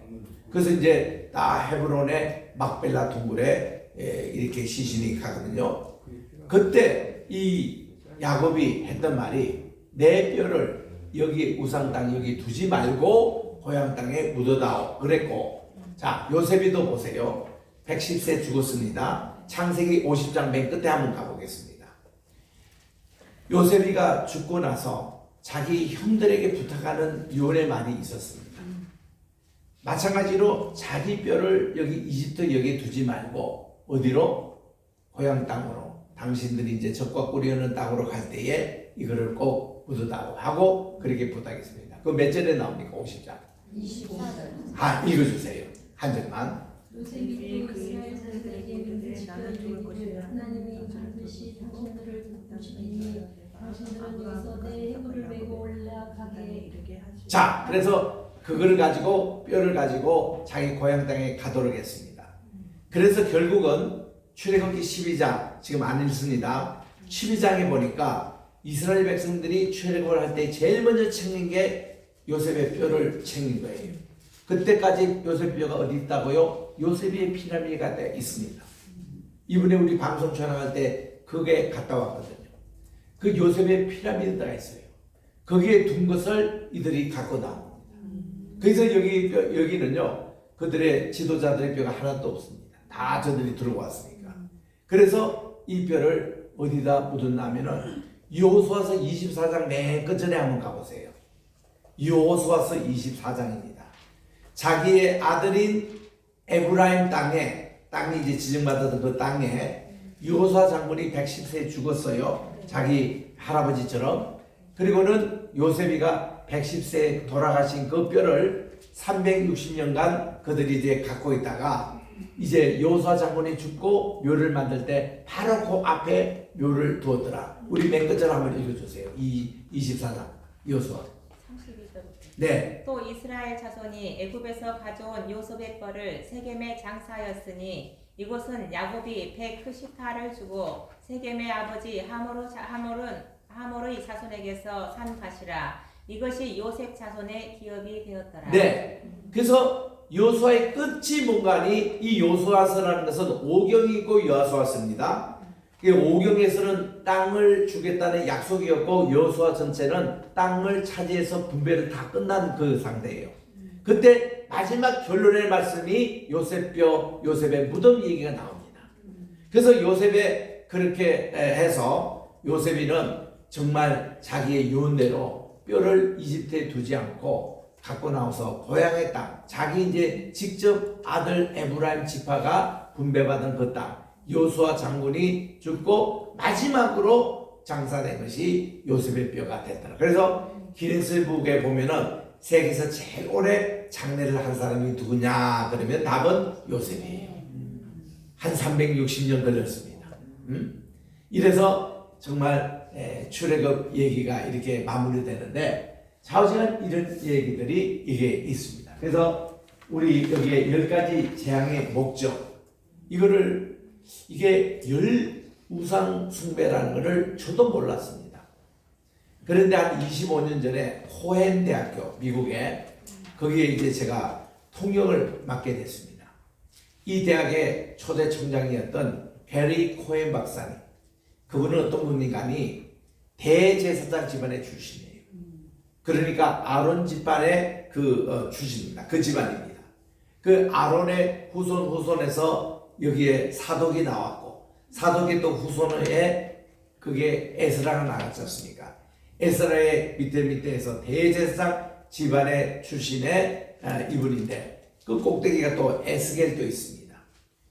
그래서 이제 다 헤브론의 막벨라 동굴에 이렇게 시신이 가거든요. 그때 이 야곱이 했던 말이 내 뼈를 여기 우상 땅 여기 두지 말고 고향 땅에 묻어다오 그랬고, 자 요셉이도 보세요. 110세 죽었습니다. 창세기 50장 맨 끝에 한번 가보겠습니다. 요셉이가 죽고 나서 자기 형들에게 부탁하는 유언의 말이 있었습니다. 마찬가지로 자기 뼈를 여기 이집트 여기에 두지 말고 어디로? 고향 땅으로, 당신들이 이제 적과 꾸려는 땅으로 갈 때에 이거를 꼭 묻어다오 하고 그렇게 부탁했습니다. 그 몇 절에 나옵니까? 50장 24절. 읽어주세요. 한 절만. 요셉이 또 이스라엘 자손에게 이르되 지켜드리기를 하나님이 반드시 당신들을 돕시리니 당신들은 여기서 내 해골을 메고 올라가게. 자, 그래서 그거를 가지고 뼈를 가지고 자기 고향 땅에 가도록 했습니다. 그래서 결국은 출애굽기 12장 지금 안 읽습니다. 12장에 보니까 이스라엘 백성들이 출애굽을 할 때 제일 먼저 챙긴 게 요셉의 뼈를 챙긴 거예요. 그때까지 요셉 뼈가 어디 있다고요? 요셉의 피라미드가 있습니다. 이번에 우리 방송 촬영할 때 그게 갔다 왔거든요. 그 요셉의 피라미드가 있어요. 거기에 둔 것을 이들이 갖고 나옵니다. 그래서 여기는요, 그들의 지도자들의 뼈가 하나도 없습니다. 다 저들이 들고 왔으니까. 그래서 이 뼈를 어디다 묻었냐면은 여호수아서 24장 맨 끝전에 한번 가보세요. 여호수아서 24장입니다. 자기의 아들인 에브라임 땅이 이제 지정받았던 그 땅에 여호수아 장군이 110세에 죽었어요. 자기 할아버지처럼. 그리고는 요셉이가 110세에 돌아가신 그 뼈를 360년간 그들이 이제 갖고 있다가 이제 여호수아 장군이 죽고 묘를 만들 때 바로 그 앞에 묘를 두었더라. 우리 맨 끝을 한번 읽어주세요. 24장 여호수아. 네. 또 이스라엘 자손이 애굽에서 가져온 요셉의 뻘을 세겜에 장사하였으니 이곳은 야곱이 190타를 주고 세겜의 아버지 하몰의 자손에게서 산 밭이라. 이것이 요셉 자손의 기업이 되었더라. 네. 그래서 여호수아의 끝이 뭔가니 이 여호수아서라는 것은 오경이고 여호수아서입니다. 5경에서는 땅을 주겠다는 약속이었고 여호수아 전체는 땅을 차지해서 분배를 다 끝난 그 상태예요. 그때 마지막 결론의 말씀이 요셉뼈, 요셉의 무덤 얘기가 나옵니다. 그래서 요셉에 그렇게 해서 요셉이는 정말 자기의 유언대로 뼈를 이집트에 두지 않고 갖고 나와서 고향의 땅, 자기 이제 직접 아들 에브라임 지파가 분배받은 그 땅, 여호수아 장군이 죽고 마지막으로 장사된 것이 요셉의 뼈가 됐더라. 그래서 기네스북에 보면은 세계에서 제일 오래 장례를 한 사람이 누구냐 그러면 답은 요셉이에요. 한 360년 걸렸습니다. 이래서 정말 출애굽 얘기가 이렇게 마무리되는데 좌우지간 이런 얘기들이 이게 있습니다. 그래서 우리 여기에 10가지 재앙의 목적, 이게 열 우상 숭배라는 것을 저도 몰랐습니다. 그런데 한 25년 전에 코헨 대학교, 미국에 거기에 이제 제가 통역을 맡게 됐습니다. 이 대학의 초대 총장이었던 게리 코헨 박사님, 그분은 어떤 분인가니 대제사장 집안의 출신이에요. 그러니까 아론 집안의 출신입니다. 그 집안입니다. 그 아론의 후손에서 여기에 사독이 나왔고, 사독이 또 후손에 그게 에스라가 나왔지 않습니까? 에스라의 밑에에서 대제사장 집안의 출신의 이분인데, 그 꼭대기가 또 에스겔도 있습니다.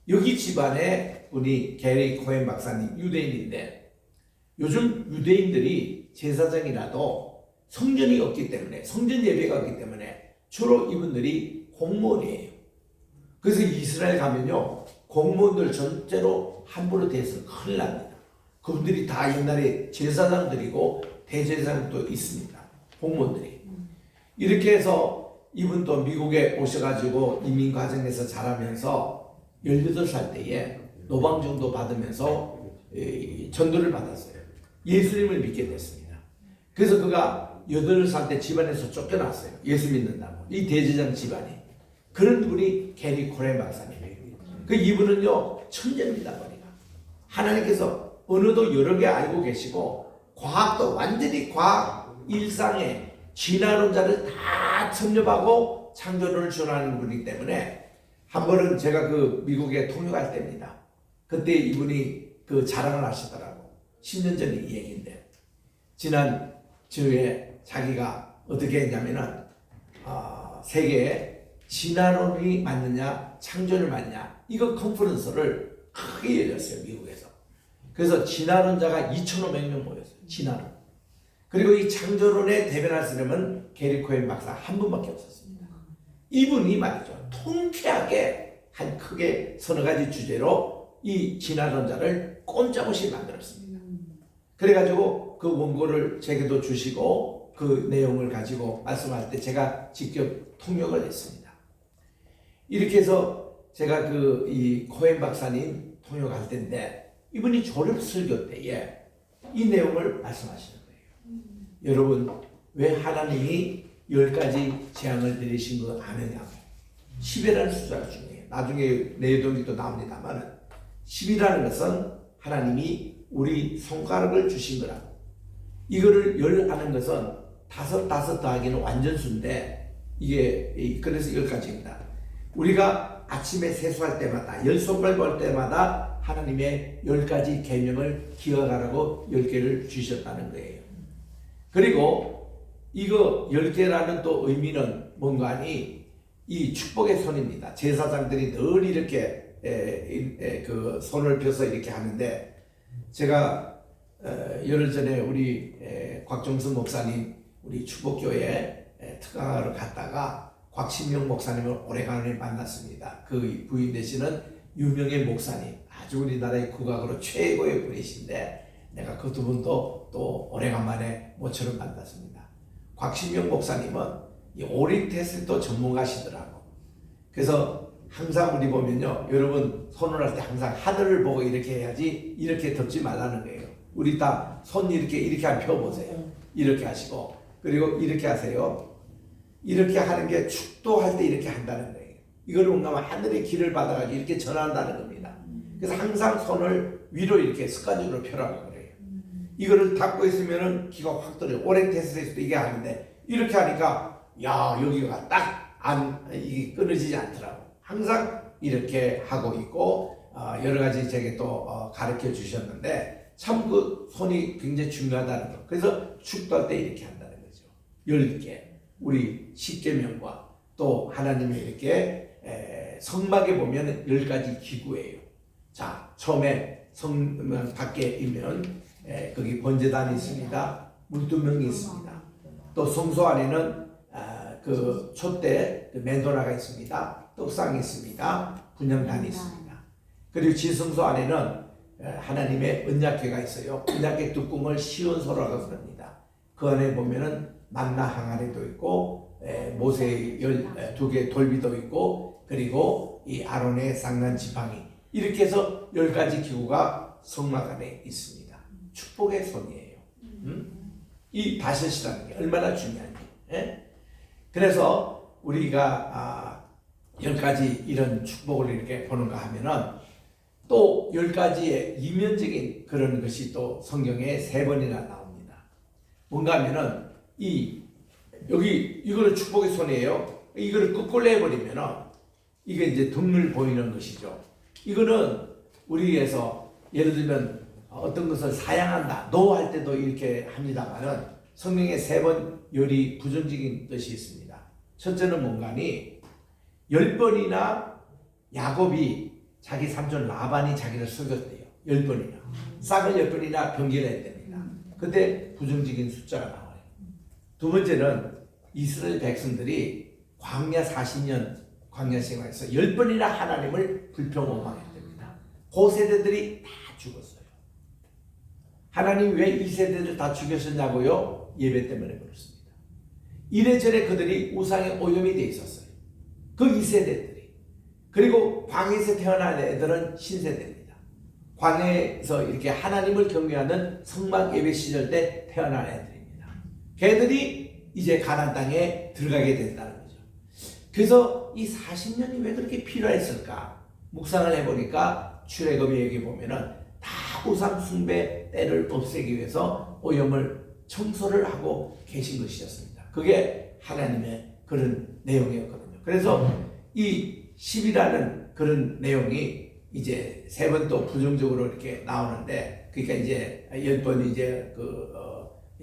여기 집안의 분이 게리 코헨 박사님, 유대인인데, 요즘 유대인들이 제사장이라도 성전이 없기 때문에, 성전 예배가 없기 때문에 주로 이분들이 공무원이에요. 그래서 이스라엘 가면요, 공무원들 전체로 함부로 대해서 큰일 납니다. 그분들이 다 옛날에 제사장들이고 대제사장도 있습니다. 공무원들이. 이렇게 해서 이분도 미국에 오셔가지고 이민 과정에서 자라면서 18살 때에 노방정도 받으면서 전도를 받았어요. 예수님을 믿게 됐습니다. 그래서 그가 8살 때 집안에서 쫓겨났어요. 예수 믿는다고. 이 대제사장 집안이. 그런 분이 게리 코헨 박사님이에요. 그 이분은요, 천재입니다. 보니까 하나님께서 언어도 여러 개 알고 계시고 과학도 완전히 과학 일상에 진화론 자를 다 섭렵하고 창조론을 주장하는 분이기 때문에 한 번은 제가 그 미국에 통역할 때입니다. 그때 이분이 그 자랑을 하시더라고. 10년 전 이 얘기인데 지난 주에 자기가 어떻게 했냐면은 세계에 진화론이 맞느냐 창조론이 맞느냐 이거 컨퍼런스를 크게 열렸어요. 미국에서. 그래서 진화론자가 2,500명 모였어요. 진화론. 그리고 이 창조론에 대변할 사람은 게리 코엔 박사 한 분밖에 없었습니다. 이분이 말이죠. 통쾌하게 한 크게 서너 가지 주제로 이 진화론자를 꼼짝없이 만들었습니다. 그래가지고 그 원고를 제게도 주시고 그 내용을 가지고 말씀할 때 제가 직접 통역을 했습니다. 이렇게 해서 제가 그 이 코엔 박사님 통역할 때인데 이분이 졸업 설교 때에 이 내용을 말씀하시는 거예요. 여러분 왜 하나님이 10가지 재앙을 내리신 거 아느냐고. 10이라는 숫자가 중요해요. 나중에 내용이 또 나옵니다만 10이라는 것은 하나님이 우리 손가락을 주신 거라고. 이거를 열 아는 것은 다섯 더하기는 완전수인데 이게 그래서 10가지입니다. 우리가 아침에 세수할 때마다 10손가락 볼 때마다 하나님의 10가지 계명을 기억하라고 10개를 주셨다는 거예요. 그리고 이거 10개라는 또 의미는 뭔가 하니 이 축복의 손입니다. 제사장들이 늘 이렇게 그 손을 펴서 이렇게 하는데 제가 열흘 전에 우리 곽종수 목사님 우리 축복교회 특강하러 갔다가 곽신용 목사님을 오래간만에 만났습니다. 그 부인 되시는 유명의 목사님, 아주 우리나라의 국악으로 최고의 분이신데 내가 그 두 분도 또 오래간만에 모처럼 만났습니다. 곽신용 목사님은 이 오리테스도 전문가시더라고. 그래서 항상 우리 보면요, 여러분 손을 할 때 항상 하늘을 보고 이렇게 해야지 이렇게 덮지 말라는 거예요. 우리 다 손 이렇게 한번 펴보세요. 이렇게 하시고 그리고 이렇게 하세요. 이렇게 하는 게 축도할 때 이렇게 한다는 거예요. 이걸 뭔가 하늘의 길을 받아가지고 이렇게 전한다는 겁니다. 그래서 항상 손을 위로 이렇게 습관적으로 펴라고 그래요. 이거를 닫고 있으면은 기가 확 떨어져. 오랜 테스트에서도 이게 하는데 이렇게 하니까 야 여기가 딱 이게 끊어지지 않더라고. 항상 이렇게 하고 있고 여러 가지 제게 또 가르쳐 주셨는데 참 그 손이 굉장히 중요하다는 거. 그래서 축도할 때 이렇게 한다는 거죠. 10개. 우리 10계명과 또 하나님의 이렇게 성막에 보면 10가지 기구예요. 자, 처음에 성막 밖에 있면 거기 번제단이 있습니다. 물두멍이 있습니다. 또 성소 안에는 그 촛대 그 맨도라가 있습니다. 떡상이 있습니다. 분향단이 있습니다. 그리고 지성소 안에는 하나님의 언약궤가 있어요. 언약궤 뚜껑을 시온소라고 부릅니다. 그 안에 보면은 만나 항아리도 있고 모세의 12개 돌비도 있고 그리고 이 아론의 쌍난 지팡이 이렇게 해서 10가지 기구가 성막 안에 있습니다. 축복의 손이에요. 이 다섯이라는 게 얼마나 중요한지. 그래서 우리가 10가지 이런 축복을 이렇게 보는가 하면은 또 10가지의 이면적인 그런 것이 또 성경에 3번이나 나옵니다. 뭔가 하면은 여기 이거는 축복의 손이에요. 이거를 거꾸로 해버리면은 이게 이제 등을 보이는 것이죠. 이거는 우리에서 예를 들면 어떤 것을 사양한다, 노할 때도 이렇게 합니다만은 성경에 3번 열이 부정적인 뜻이 있습니다. 첫째는 뭔가니 10번이나 야곱이 자기 삼촌 라반이 자기를 속였대요. 10번이나 싹을 10번이나 변기를 했답니다. 그때 부정적인 숫자가 나와요. 두 번째는 이스라엘 백성들이 광야 40년 광야 생활에서 10번이나 하나님을 불평원망했답니다. 그 세대들이 다 죽었어요. 하나님 왜 이 세대들 다 죽였었냐고요? 예배 때문에 그렇습니다. 이래저래 그들이 우상에 오염이 돼 있었어요. 그 2세대들이. 그리고 광야에서 태어난 애들은 신세대입니다. 광야에서 이렇게 하나님을 경외하는 성막 예배 시절 때 태어난 애들입니다. 걔들이 이제 가나안 땅에 들어가게 된다는 거죠. 그래서 이 40년이 왜 그렇게 필요했을까? 묵상을 해보니까 출애굽에 여기 보면은 다 우상 숭배 때를 없애기 위해서 오염을 청소를 하고 계신 것이었습니다. 그게 하나님의 그런 내용이었거든요. 그래서 이 10이라는 그런 내용이 이제 3번 또 부정적으로 이렇게 나오는데, 그러니까 이제 10번 이제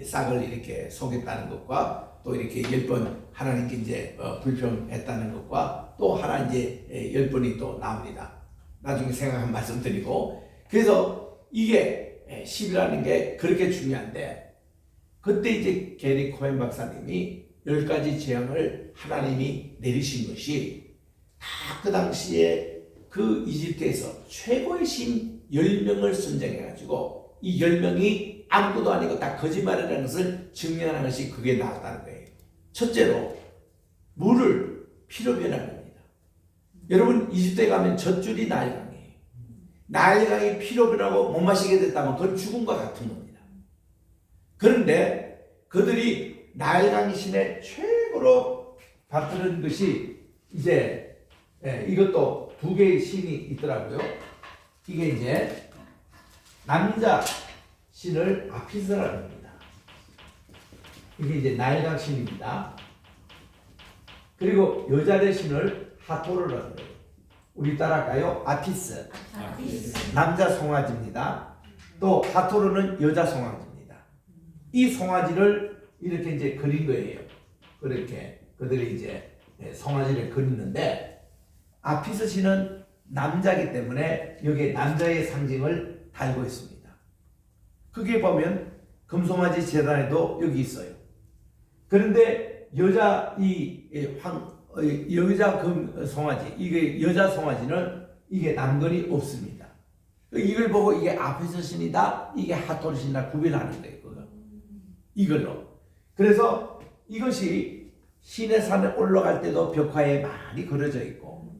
싹을 이렇게 속였다는 것과 또 이렇게 10번 하나님께 이제 불평했다는 것과 또 하나 이제 10번이 또 나옵니다. 나중에 생각한 말씀 드리고, 그래서 이게 10이라는 게 그렇게 중요한데, 그때 이제 게리 코엔 박사님이 10가지 재앙을 하나님이 내리신 것이 다 그 당시에 그 이집트에서 최고의 신 10명을 선정해가지고 이 10명이 아무것도 아니고 다 거짓말이라는 것을 증명하는 것이 그게 나왔다는 거예요. 첫째로 물을 피로 변한 겁니다. 여러분 이집트에 가면 젖줄이 나일강이에요. 나일강이 피로 변하고 못 마시게 됐다면 그건 죽음과 같은 겁니다. 그런데 그들이 나일강 신의 최고로 받드는 것이 이제 이것도 2개의 신이 있더라고요. 이게 이제 남자 신을 아피스라고 합니다. 이게 이제 나일강 신입니다. 그리고 여자의 신을 하토르라고 해요. 우리 따라할까요? 아피스. 남자 송아지입니다. 또 하토르는 여자 송아지입니다. 이 송아지를 이렇게 이제 그린 거예요. 그렇게 그들이 이제 송아지를 그리는데, 아피스 신은 남자이기 때문에 여기에 남자의 상징을 달고 있습니다. 그게 보면 금송아지 재단에도 여기 있어요. 그런데 여자 여자 금송아지, 이게 여자 송아지는 이게 남건이 없습니다. 이걸 보고 이게 아피스 신이다, 이게 하토르 신이다 구별하는 거예요. 이걸로. 그래서 이것이 신의 산에 올라갈 때도 벽화에 많이 그려져 있고,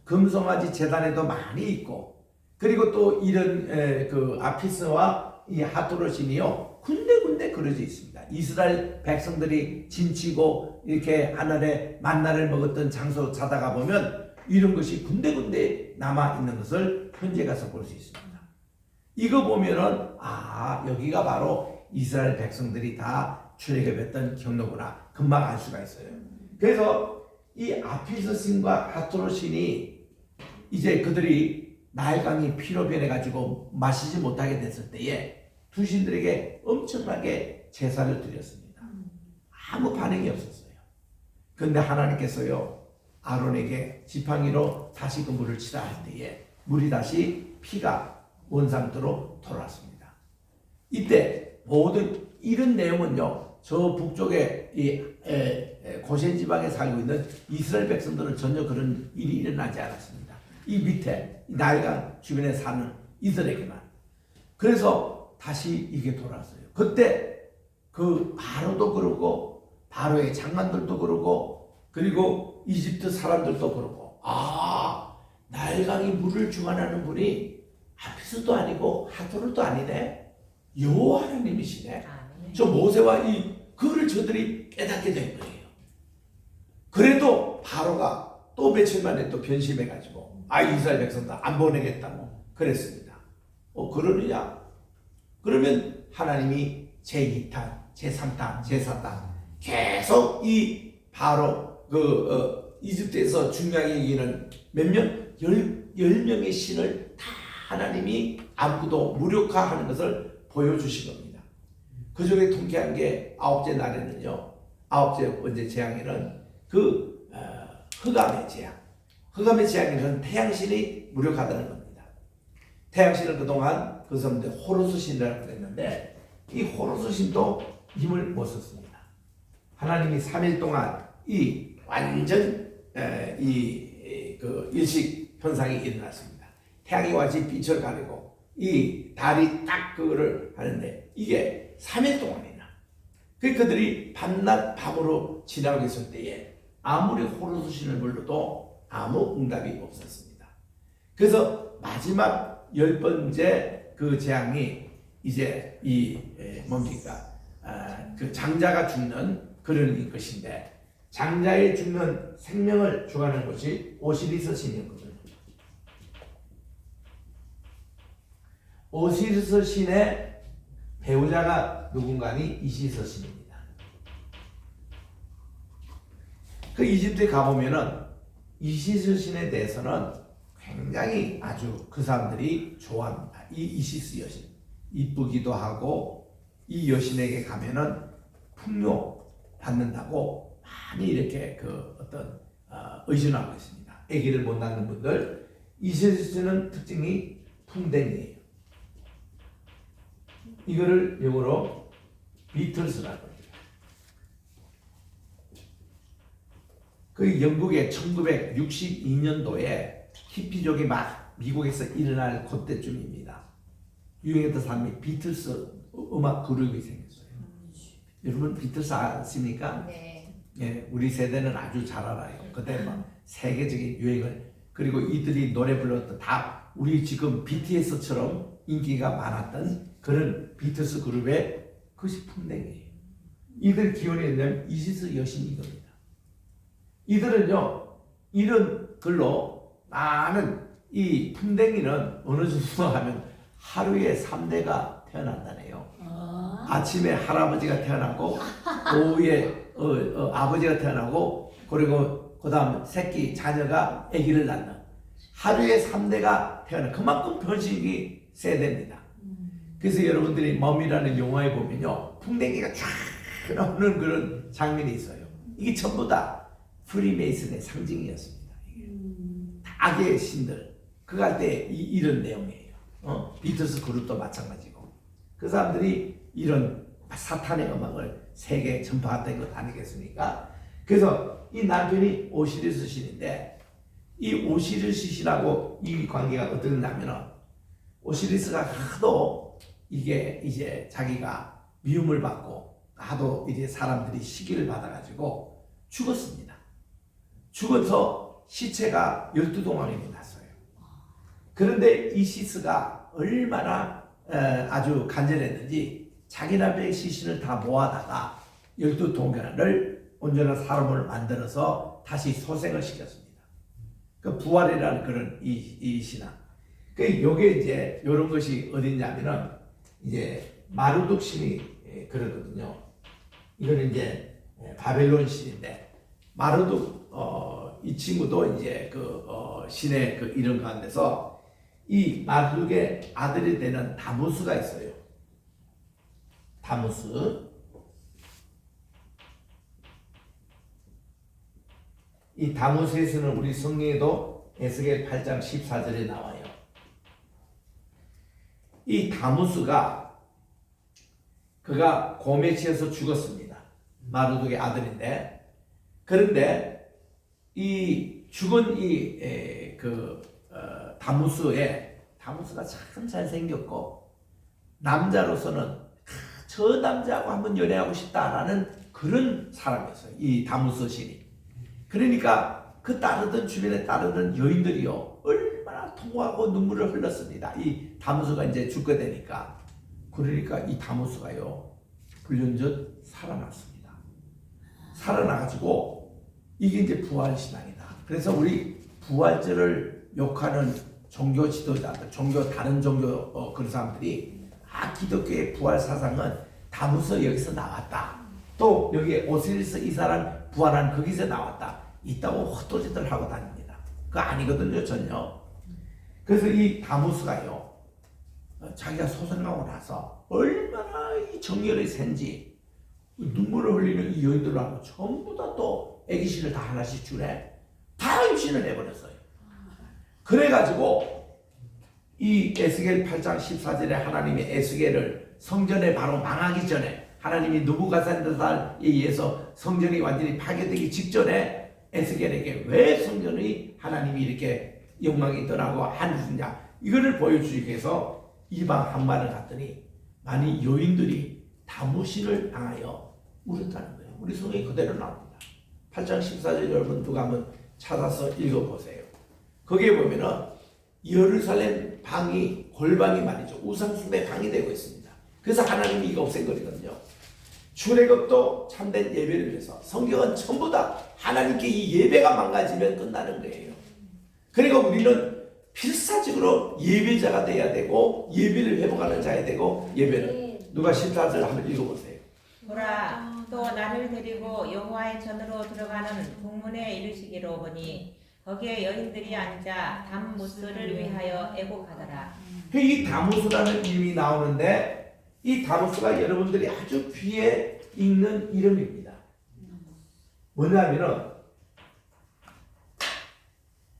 금송아지 재단에도 많이 있고, 그리고 또 이런 그 아피스와 이 하토르 신이요 군데군데 그려져 있습니다. 이스라엘 백성들이 진치고 이렇게 하늘에 만나를 먹었던 장소 찾아가 보면 이런 것이 군데군데 남아 있는 것을 현재 가서 볼 수 있습니다. 이거 보면은 여기가 바로 이스라엘 백성들이 다 출애굽했던 경로구나 금방 알 수가 있어요. 그래서 이 아피스 신과 하토르 신이 이제 그들이 나일강이 피로 변해가지고 마시지 못하게 됐을 때에 두 신들에게 엄청나게 제사를 드렸습니다. 아무 반응이 없었어요. 그런데 하나님께서요 아론에게 지팡이로 다시 그 물을 치라 할 때에 물이 다시 피가 원 상태로 돌아왔습니다. 이때 모든 이런 내용은요 저 북쪽에 이 고센 지방에 살고 있는 이스라엘 백성들은 전혀 그런 일이 일어나지 않았습니다. 이 밑에 나일강 주변에 사는 이들에게만. 그래서 다시 이게 돌아왔어요. 그때 그 바로도 그러고 바로의 장관들도 그러고 그리고 이집트 사람들도 그러고 나일강이 물을 주관하는 분이 아피스도 아니고 하토르도 아니네, 여호와 하나님이시네. 저 모세와 그를 저들이 깨닫게 된 거예요. 그래도 바로가 또 며칠 만에 또 변심해가지고 이스라엘 백성들 안 보내겠다고 그랬습니다. 그러느냐? 그러면 하나님이 제2탄, 제3탄, 제4탄 계속 이 바로 이집트에서 중요하게 여기는 몇 명? 10명의 신을 다 하나님이 아무것도 무력화하는 것을 보여주신 겁니다. 그 중에 통쾌한 게 9째 날에는요, 9째 번째 재앙에는 흑암의 재앙. 흑암의 재앙에는 태양신이 무력하다는 겁니다. 태양신은 그동안 그 사람들 호루스 신이라고 그랬는데 이 호루스 신도 힘을 못 썼습니다. 하나님이 3일 동안 이 완전 그 일식 현상이 일어났습니다. 태양이 와서 빛을 가리고 이 달이 딱 그거를 하는데 이게 3일 동안이나 그들이 밤낮 밤으로 지나고 있을 때에 아무리 호루스 신을 불러도 아무 응답이 없었습니다. 그래서 마지막 10번째 그 재앙이 이제 그 장자가 죽는 그런 것인데, 장자의 죽는 생명을 주관하는 것이 오시리스 신이었거든요. 오시리스 신의 배우자가 누군가니 이시스 신입니다. 그 이집트에 가보면은 이시스 신에 대해서는 굉장히 아주 그 사람들이 좋아합니다. 이 이시스 여신 이쁘기도 하고 이 여신에게 가면은 풍요 받는다고 많이 이렇게 그 어떤 의존하고 있습니다. 아기를 못 낳는 분들 이시스는 특징이 풍뎅이에요. 이거를 영어로 비틀스라고 해요. 그 영국의 1962년도에 히피족이 막 미국에서 일어날 그때쯤입니다. 유행했던 사람이 비틀스 음악 그룹이 생겼어요. 여러분 비틀스 아십니까? 네. 예, 우리 세대는 아주 잘 알아요. 그때 막 세계적인 유행을 그리고 이들이 노래 불렀던 다 우리 지금 BTS처럼 인기가 많았던 그런 비틀스 그룹의 그것이 풍뎅이에요. 이들 기원이 뭐냐면 이시스 여신 이겁니다. 이들은요 이런 글로 많은 이 풍뎅이는 어느 정도 하면 하루에 3대가 태어난다네요. 아침에 할아버지가 태어나고 오후에 아버지가 태어나고 그리고 그 다음 새끼 자녀가 아기를 낳는 하루에 3대가 태어나 그만큼 번식이 세됩니다. 그래서 여러분들이 멈이라는 영화에 보면요 풍뎅이가 쫙 나오는 그런 장면이 있어요. 이게 전부 다 프리메이슨의 상징이었습니다. 악의 신들 그거 할 때 이런 내용이에요. 비틀스 그룹도 마찬가지고 그 사람들이 이런 사탄의 음악을 세계에 전파했던 것 아니겠습니까? 그래서 이 남편이 오시리스 신인데 이 오시리스 신하고 이 관계가 어떠냐면은 오시리스가 하도 이게 이제 자기가 미움을 받고 하도 이제 사람들이 시기를 받아가지고 죽었습니다. 죽어서 시체가 12동강이 났어요. 그런데 이시스가 얼마나 아주 간절했는지 자기 남편의 시신을 다 모아다가 12동강을 온전한 사람을 만들어서 다시 소생을 시켰습니다. 그 부활이라는 그런 이 신화. 그 요게 이제 요런 것이 어딨냐면은 이제 마르둑 신이 그러거든요. 이거는 이제 바벨론 신인데 마르둑 이 친구도 이제 신의 그 이름 가운데서 이 마르둑의 아들이 되는 다무스가 있어요. 다무스. 이 다무스에서는 우리 성경에도 에스겔 8장 14절에 나와요. 이 다무스가 그가 곰에 치여서 죽었습니다. 마르둑의 아들인데 그런데 이 죽은 다무스가 참 잘생겼고 남자로서는 저 남자하고 한번 연애하고 싶다라는 그런 사람이었어요. 이 다무스 신이. 그러니까 그 따르던 주변에 따르던 여인들이요 얼마나 통화하고 눈물을 흘렸습니다. 이 다무스가 이제 죽게 되니까. 그러니까 이 다무스가요 불륜전 살아났습니다. 살아나가지고 이게 이제 부활신앙이다. 그래서 우리 부활절을 욕하는 종교 지도자들, 다른 종교 그런 사람들이 기독교의 부활 사상은 다무스 여기서 나왔다. 또 여기 오시리스 이 사람 부활한 거기서 나왔다. 있다고 헛도지들 하고 다닙니다. 그거 아니거든요 전혀. 그래서 이 다무스가요 자기가 소생하고 나서 얼마나 이 정열이 센지 눈물을 흘리는 이 여인들하고 전부 다 또 애기신을 다 하나씩 주네. 다 임신을 해버렸어요. 그래가지고 이 에스겔 8장 14절에 하나님이 에스겔을 성전에 바로 망하기 전에 하나님이 느부갓네살에 의해서 성전이 완전히 파괴되기 직전에 에스겔에게 왜 성전이 하나님이 이렇게 영광이 떠나고 하느냐 이거를 보여주기 위해서 이방 한반을 갔더니 많이 여인들이 다무신을 당하여 울었다는 거예요. 우리 성경이 그대로 나옵니다. 8장 14절 여러분 누가 한번 찾아서 읽어보세요. 거기에 보면은 예루살렘 방이 골방이 말이죠. 우상숭배 방이 되고 있습니다. 그래서 하나님이 이거 없앤거리거든요. 출애굽도 참된 예배를 위해서 성경은 전부 다 하나님께 이 예배가 망가지면 끝나는 거예요. 그러니까 우리는 필사적으로 예배자가 돼야 되고 예배를 회복하는 자야 되고 예배를 누가 14절 한번 읽어보세요. 보라, 또 나를 데리고 여호와의 전으로 들어가는 동문에 이르시기로 보니 거기에 여인들이 앉아 담무스를 위하여 애곡하더라. 이 다무스라는 이름이 나오는데 이 다무스가 여러분들이 아주 귀에 읽는 이름입니다. 뭐냐면은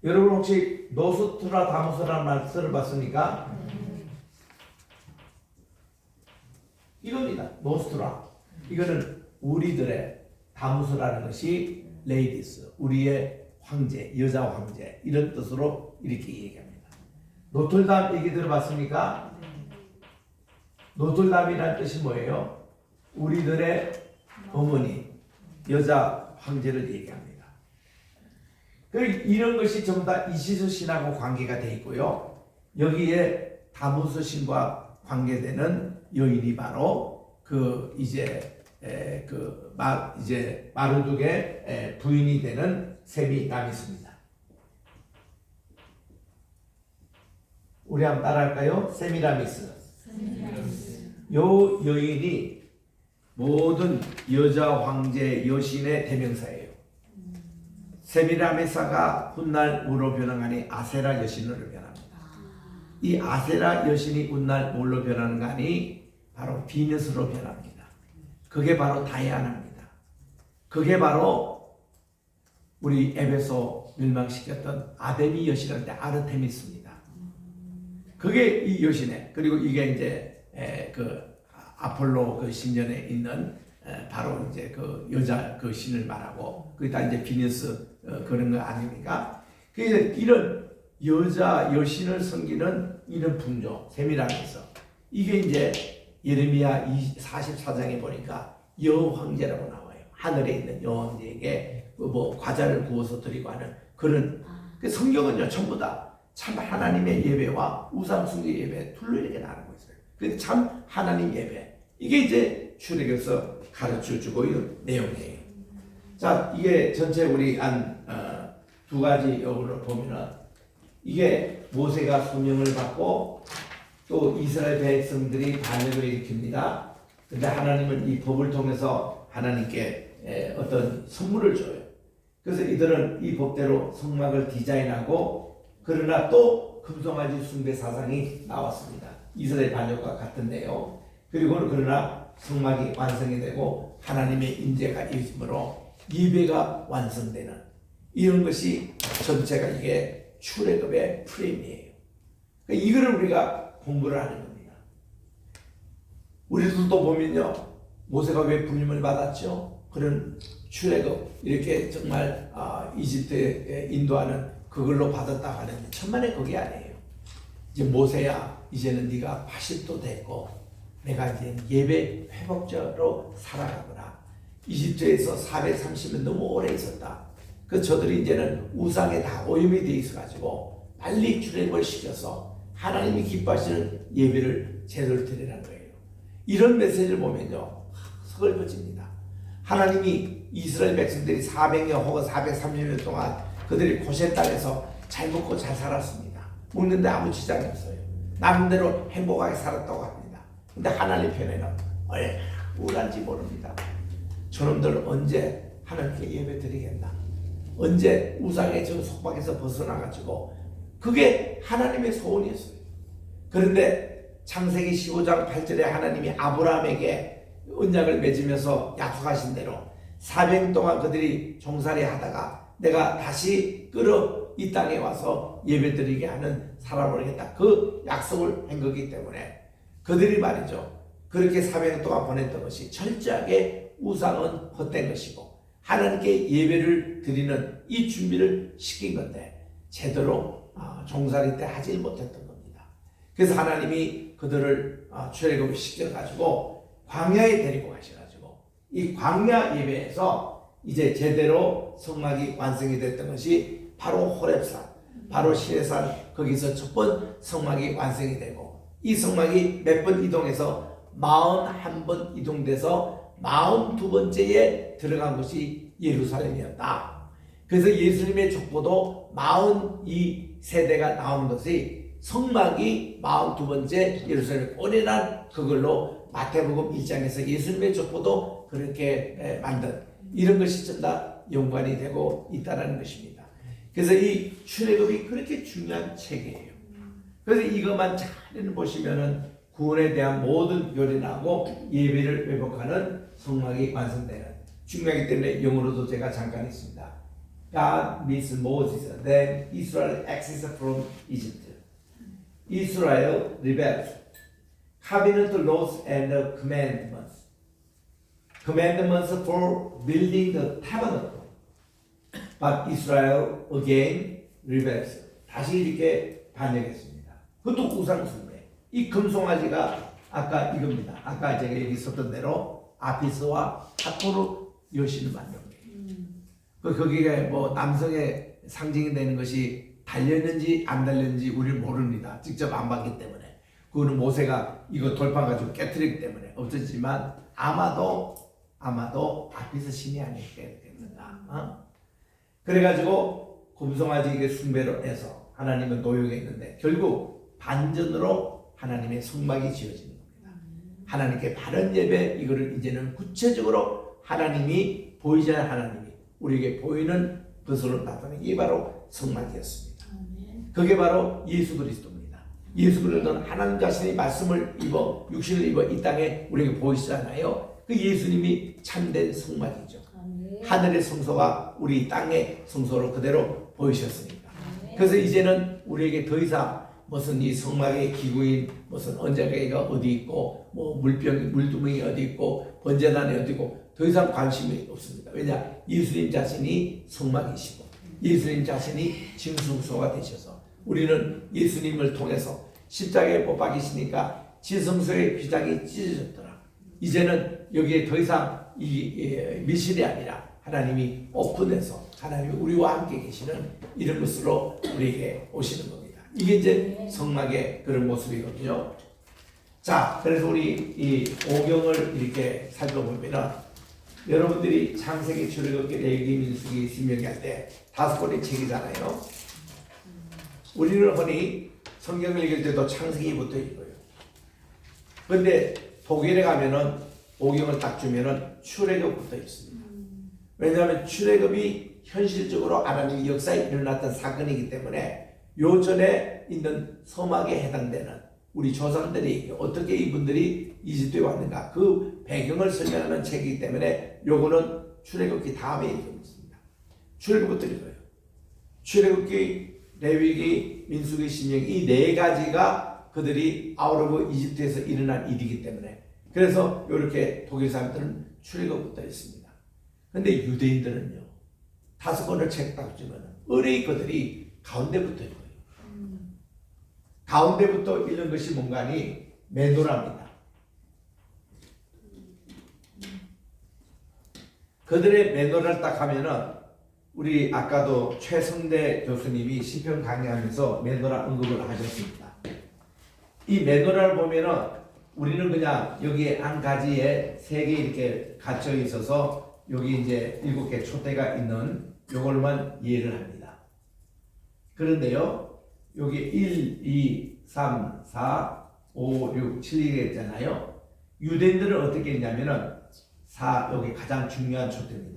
여러분 혹시 노스트라다무스라는 말 들어봤습니까? 이겁니다. 노스트라. 이거는 우리들의 다무스라는 것이 레이디스, 우리의 황제, 여자 황제 이런 뜻으로 이렇게 얘기합니다. 노틀담 얘기 들어봤습니까? 노틀담이라는 뜻이 뭐예요? 우리들의 어머니, 여자 황제를 얘기합니다. 이런 것이 전부 다 이시스 신하고 관계가 돼 있고요. 여기에 다무스 신과 관계되는 여인이 바로 이제 마르둑의 부인이 되는 세미라미스입니다. 우리 한번 따라할까요? 세미라미스. 요 여인이 모든 여자 황제 여신의 대명사예요. 세미라미사가 훗날 뭐로 변화하니 아세라 여신으로 변합니다. 이 아세라 여신이 훗날 뭘로 변하는가니 바로 비너스로 변합니다. 그게 바로 다이아나입니다. 그게 바로 우리 에베소 멸망시켰던 아데미 여신한테 아르테미스입니다. 그게 이 여신의, 그리고 이게 이제 아폴로 그 신전에 있는 바로 이제 그 여자 그 신을 말하고 그게 다 이제 비너스 그런 거 아닙니까? 그래서 이런 여자 여신을 섬기는 이런 풍조 세미라면서 이게 이제 예레미야 44장에 보니까 여왕제라고 나와요. 하늘에 있는 여왕제에게 뭐 과자를 구워서 드리고 하는 그런 그 성경은요 전부 다 참 하나님의 예배와 우상 숭배 예배 둘로 이렇게 나누고 있어요. 근데 참 하나님 예배 이게 이제 출애굽에서 가르쳐주고 있는 내용이에요. 자, 이게 전체 우리 두 가지 역으로 보면은 이게 모세가 소명을 받고 또 이스라엘 백성들이 반역을 일으킵니다. 근데 하나님은 이 법을 통해서 하나님께 어떤 선물을 줘요. 그래서 이들은 이 법대로 성막을 디자인하고 그러나 또 금송아지 숭배 사상이 나왔습니다. 이스라엘 반역과 같은데요. 그리고는 그러나 성막이 완성이 되고 하나님의 임재가 있으므로 예배가 완성되는 이런 것이 전체가 이게 출애굽의 프레임이에요. 그러니까 이거를 우리가 공부를 하는 겁니다. 우리들도 보면요, 모세가 왜 불림을 받았죠? 그런 출애굽 이렇게 정말 이집트에 인도하는 그걸로 받았다고 하는데 천만에 그게 아니에요. 이제 모세야, 이제는 네가 80도 됐고 내가 이제 예배 회복자로 살아가거라. 이집트에서 430년 너무 오래 있었다. 그 저들이 이제는 우상에 다 오염이 돼 있어가지고 빨리 출애굽을 시켜서 하나님이 기뻐하시는 예배를 제대로 드리라는 거예요. 이런 메시지를 보면요, 서글퍼집니다. 하나님이 이스라엘 백성들이 400년 혹은 430년 동안 그들이 고센 땅에서 잘 먹고 잘 살았습니다. 먹는데 아무 지장이 없어요. 나름대로 행복하게 살았다고 합니다. 근데 하나님 편에는 얼마나 우울한지 모릅니다. 저놈들 언제 하나님께 예배 드리겠나? 언제 우상의 저 속박에서 벗어나가지고 그게 하나님의 소원이었어요. 그런데 창세기 15장 8절에 하나님이 아브라함에게 언약을 맺으면서 약속하신 대로 400년 동안 그들이 종살이 하다가 내가 다시 끌어 이 땅에 와서 예배드리게 하는 사람을 하겠다. 그 약속을 한 거기 때문에 그들이 말이죠. 그렇게 400년 동안 보냈던 것이 철저하게 우상은 헛된 것이고 하나님께 예배를 드리는 이 준비를 시킨 건데 제대로 종살이 때 하지 못했던 겁니다. 그래서 하나님이 그들을 출애굽을 시켜가지고 광야에 데리고 가셔가지고 이 광야 예배에서 이제 제대로 성막이 완성이 됐던 것이 바로 호렙산, 바로 시내산 거기서 첫 번 성막이 완성이 되고 이 성막이 몇 번 이동해서 41번 이동돼서 42번째에 들어간 것이 예루살렘이었다. 그래서 예수님의 족보도 42세대가 나온 것이 성막이 42번째 예루살렘 오래난 그걸로 마태복음 1장에서 예수님의 족보도 그렇게 만든 이런 것이 전부 다 연관이 되고 있다는 것입니다. 그래서 이 출애굽이 그렇게 중요한 책이에요. 그래서 이것만 잘 보시면은 구원에 대한 모든 교리하고 예배를 회복하는 성막이 완성되는 중요하기 때문에 영어로도 제가 잠깐 있습니다. God meets Moses, then Israel exits from Egypt. Israel rebelled. Covenant laws and commandments. Commandments for building the tabernacle. But Israel again rebels. 다시 이렇게 반역했습니다. 그것도 우상숭배. 이 금송아지가 아까 이겁니다. 아까 제가 여기 있었던 대로 아피스와 하토르 여신을 만든 거예요. 거기가 뭐 남성의 상징이 되는 것이 달렸는지 안 달렸는지 우리는 모릅니다. 직접 안 봤기 때문에. 그거는 모세가 이거 돌판 가지고 깨트리기 때문에 없었지만 아마도 아피스 신이 아닐까. 그래가지고 금송아지에게 숭배로 해서 하나님은 노역에 있는데 결국 반전으로 하나님의 성막이 지어지는 겁니다. 하나님께 바른 예배 이거를 이제는 구체적으로 하나님이 보이지 않는 하나님이 우리에게 보이는 것으로 나타내는 게 바로 성막이었습니다. 그게 바로 예수 그리스도입니다. 예수 그리스도는 하나님 자신이 말씀을 입어 육신을 입어 이 땅에 우리에게 보이시잖아요. 그 예수님이 참된 성막이죠. 하늘의 성소가 우리 땅의 성소로 그대로 보이셨으니까. 그래서 이제는 우리에게 더 이상 무슨 이 성막의 기구인 무슨 언제가 어디 있고 뭐 물두멍이 어디 있고 번제단이 어디 있고 더 이상 관심이 없습니다. 왜냐? 예수님 자신이 성막이시고 예수님 자신이 진성소가 되셔서 우리는 예수님을 통해서 십자가에 못 박이시니까 진성소의 휘장이 찢어졌더라. 이제는 여기에 더 이상 이 미실이 아니라 하나님이 오픈해서 하나님이 우리와 함께 계시는 이런 것으로 우리에게 오시는 겁니다. 이게 이제 성막의 그런 모습이거든요. 자, 그래서 우리 이 오경을 이렇게 살펴보면은 여러분들이 창세기, 출애굽기, 레위기, 민수기, 신명기 할 때 5권의 책이잖아요. 우리는 흔히 성경을 읽을 때도 창세기부터 읽어요. 그런데 독일에 가면은 오경을 딱 주면은 출애굽부터 있습니다. 왜냐하면 출애굽이 현실적으로 하나님의 역사에 일어났던 사건이기 때문에 요 전에 있는 서막에 해당되는 우리 조상들이 어떻게 이분들이 이집트에 왔는가 그 배경을 설명하는 책이기 때문에 요거는 출애굽기 다음에 읽습니다. 출애굽부터 읽어요. 출애굽기, 레위기, 민수기, 신명기 이 네 가지가 그들이 아웃 오브 이집트에서 일어난 일이기 때문에 그래서 이렇게 독일 사람들은 출애굽부터 읽습니다. 근데 유대인들은요 5권을 책 딱 주면 의뢰 그들이 가운데부터 읽어요. 가운데부터 읽는 것이 뭔가니 메노라입니다. 그들의 메노라를 딱 하면은 우리 아까도 최성대 교수님이 시편 강의하면서 메노라 언급을 하셨습니다. 이 메노라를 보면은 우리는 그냥 여기에 한 가지에 3개 이렇게 갇혀 있어서 여기 이제 7개 촛대가 있는 요걸만 이해를 합니다. 그런데요, 여기 1, 2, 3, 4, 5, 6, 7이 있잖아요. 유대인들은 어떻게 했냐면은 4, 여기 가장 중요한 촛대입니다.